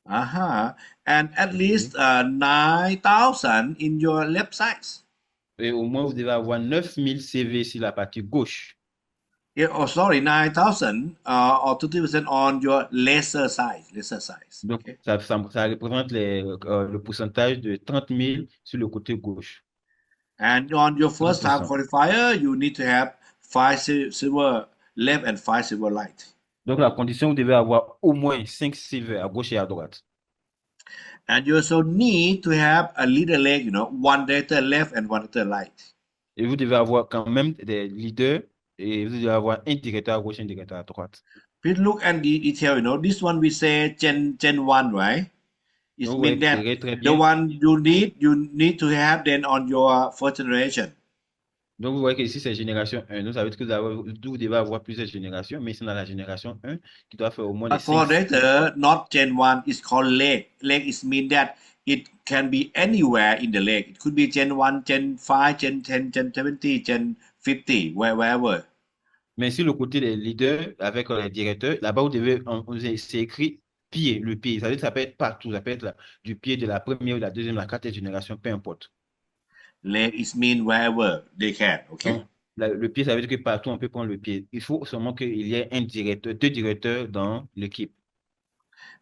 And at least 9,000 in your left side. Et au moins, vous devez avoir 9 000 CV sur la partie gauche. Yeah, 9,000 or 30% on your lesser size. Donc, Okay. ça représente le pourcentage de 30 000 sur le côté gauche. And on your first time 30%. qualifier, you need to have 5 silver left and 5 silver right. Donc, la condition, vous devez avoir au moins 5 silver à gauche et à droite. And you also need to have a leader leg, one letter left and one letter right. Et vous devez avoir quand même des leaders et vous devez avoir un directeur à gauche et un directeur à droite. Please look at the detail, this one we say Gen 1, right? It Donc, means that très the bien. one you need to have then on your first generation. Donc, vous voyez que ici, c'est génération 1. Donc, ça veut dire que vous devez avoir plusieurs générations, mais c'est dans la génération 1 qui doit faire au moins But les for 5. later, not Gen 1, it's called leg. Leg is mean that it can be anywhere in the leg. It could be Gen 1, Gen 5, Gen 10, Gen 70, Gen 50, wherever. Mais sur le côté des leaders, avec les directeurs, là-bas, c'est écrit pied, le pied. Ça veut dire que ça peut être partout. Ça peut être du pied de la première, de la deuxième, de la quatrième génération, peu importe. Leg is mean wherever they can, okay? Donc, le pied, ça veut dire que partout, on peut prendre le pied. Il faut seulement qu'il y ait deux directeurs dans l'équipe.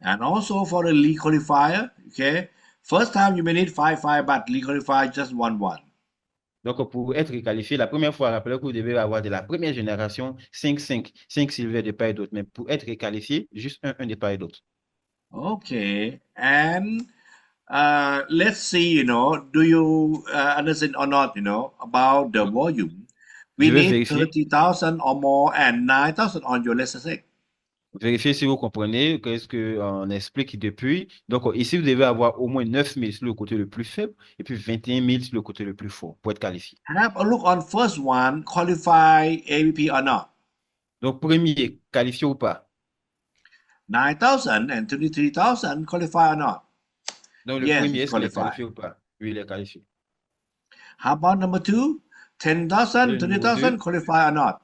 And also for the league qualifier, okay? First time you may need 5-5, but league qualifier just 1-1. Donc, pour être qualifié, la première fois, rappelez que vous devez avoir de la première génération 5 silver de part et d'autre. Mais pour être qualifié, juste un de part et d'autre. Okay, and let's see, do you understand or not, about the volume? We Je vais need vérifier. 30,000 or more and 9,000 on your lesser sec. Vérifiez si vous comprenez qu'est-ce qu'on explique depuis. Donc, ici, vous devez avoir au moins 9 000 sur le côté le plus faible et puis 21 000 sur le côté le plus fort pour être qualifié. Have a look on first one, qualify AVP or not. Donc, premier, qualifié ou pas. 9,000 and 23,000, qualify or not. Donc, le Yes, premier, it's est-ce qu'il est qualified. qualifié ou pas? Oui, il est qualifié. How about number 2? 10,000, Le numéro 20,000, deux. qualify or not.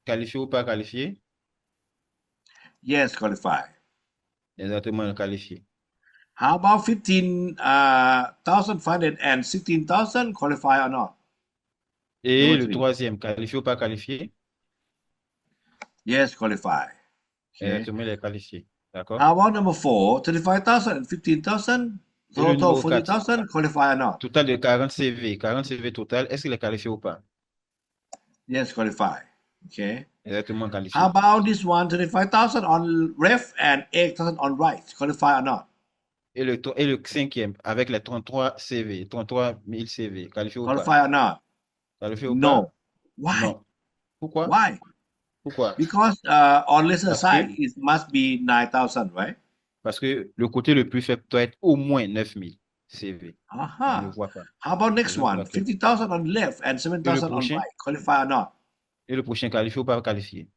Qualifié ou pas qualifié? Yes, qualify. Exactement, qualifié. How about 15,500 and 16,000, qualify or not. Et Number le three. troisième, qualifié ou pas qualifié? Yes, qualify. Okay. Exactement, il est qualifié. D'accord? How about number 4? 35,000 and 15,000, Et le total numéro 4, 40,000, qualify or not. total de 40 CV. 40 CV total, est-ce qu'il est qualifié ou pas? Yes, qualify. Okay. Exactement qualifié. How about this one? 35,000 on left and 8,000 on right, qualify or not. Et le cinquième, avec les 33 CV, 33 000 CV, qualifié ou pas? Qualify or not. Qualifié ou No. pas? Why? Non. Pourquoi? Why? Pourquoi? Because on lesser Parce side, que, it must be 9,000, right? parce que le côté le plus faible doit être au moins 9 000 CV. On ne le Aha. voit pas. How about next Raison pour one? laquelle. 50,000 on left and 7,000 on prochain? right, qualify or not. Et le prochain, qualifié ou pas qualifié?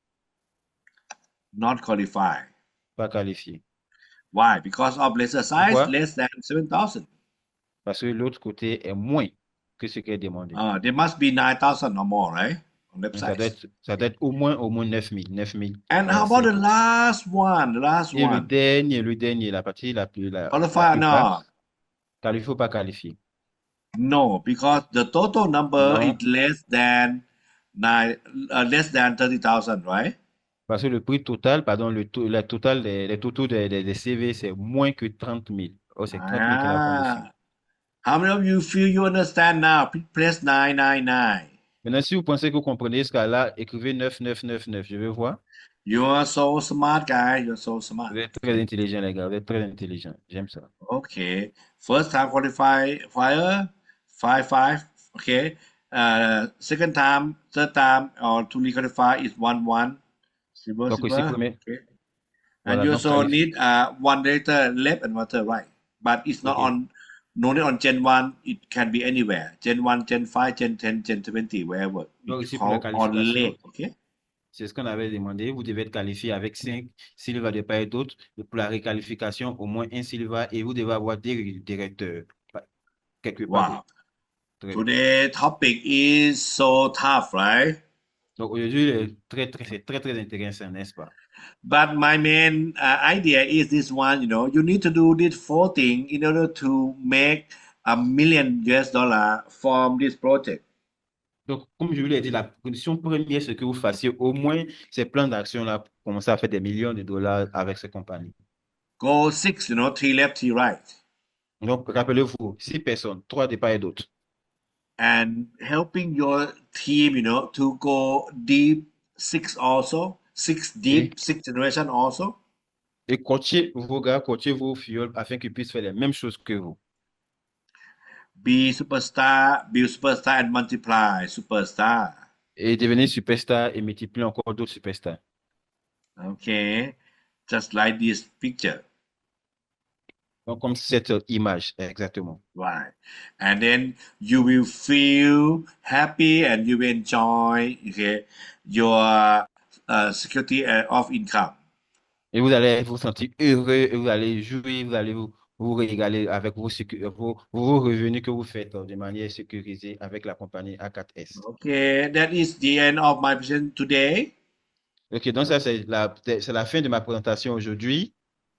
Not qualify. Pas qualifié. Why? Because of lesser size, Pourquoi? less than 7,000. Parce que l'autre côté est moins que ce qui est demandé. There must be 9,000 or more, right? On left Donc, side. ça doit être au moins 9 000. 9 000 And how about the CV. last one? The last Et one. le dernier, la partie la plus Qualify or plus not. basse, Qualifié ou pas qualifié? No, because the total number Non, is less than 30,000, right? parce que le prix total, pardon, le total les totaux des CV, c'est moins que 30 000. Oh, c'est 30 000 qui n'a pas reçu. Ah, how many of you feel you understand now? Please press 999. Maintenant, si vous pensez que vous comprenez ce cas-là, écrivez 9999. Je veux voir. You are so smart, guys. You're so Vous smart. êtes très intelligent, les gars. Vous êtes très intelligent. J'aime ça. Okay. First time qualify fire, 5-5. Okay. Second time, third time, or to re-qualify is 1-1. Silver, Donc, ici, silver. premier. Okay. And Voilà. you Donc, also need one letter left and one letter right. But it's not OK. no need on Gen 1. It can be anywhere. Gen 1, Gen 5, Gen 10, Gen 20, wherever. Donc, It's ici, pour la called on qualification, late. Okay. c'est ce qu'on avait demandé. Vous devez être qualifié avec 5 Silva de part et d'autre. Pour la réqualification, au moins un Silva et vous devez avoir des directeurs quelque part Wow. d'autre. Très bien. Today topic is so tough, right? Donc, aujourd'hui, c'est très, très intéressant, n'est-ce pas? But my main idea is this one, you need to do this four thing in order to make $1 million from this project. Donc, comme je vous l'ai dit, la condition première, c'est que vous fassiez au moins ces plans d'action-là pour commencer à faire des millions de dollars avec ces compagnies. Goal 6, three left, three right. Donc, rappelez-vous, 6 personnes, 3 de part et d'autre. And helping your team, to go deep, six also, six Et, deep, six generation also. et coachez vos gars, coachez vos filles afin qu'ils puissent faire les mêmes choses que vous. Be superstar, build superstar and multiply superstar. Et devenir superstar et multiplier encore d'autres superstars. Okay. Just like this picture. Donc, comme cette image, exactement. Right. And then you will feel happy and you will enjoy, okay, your security of income. Et vous allez vous sentir heureux, et vous allez jouer, vous allez vous régaler avec vos revenus que vous faites de manière sécurisée avec la compagnie A4S. Okay, that is the end of my presentation today. OK, donc ça, c'est la fin de ma présentation aujourd'hui.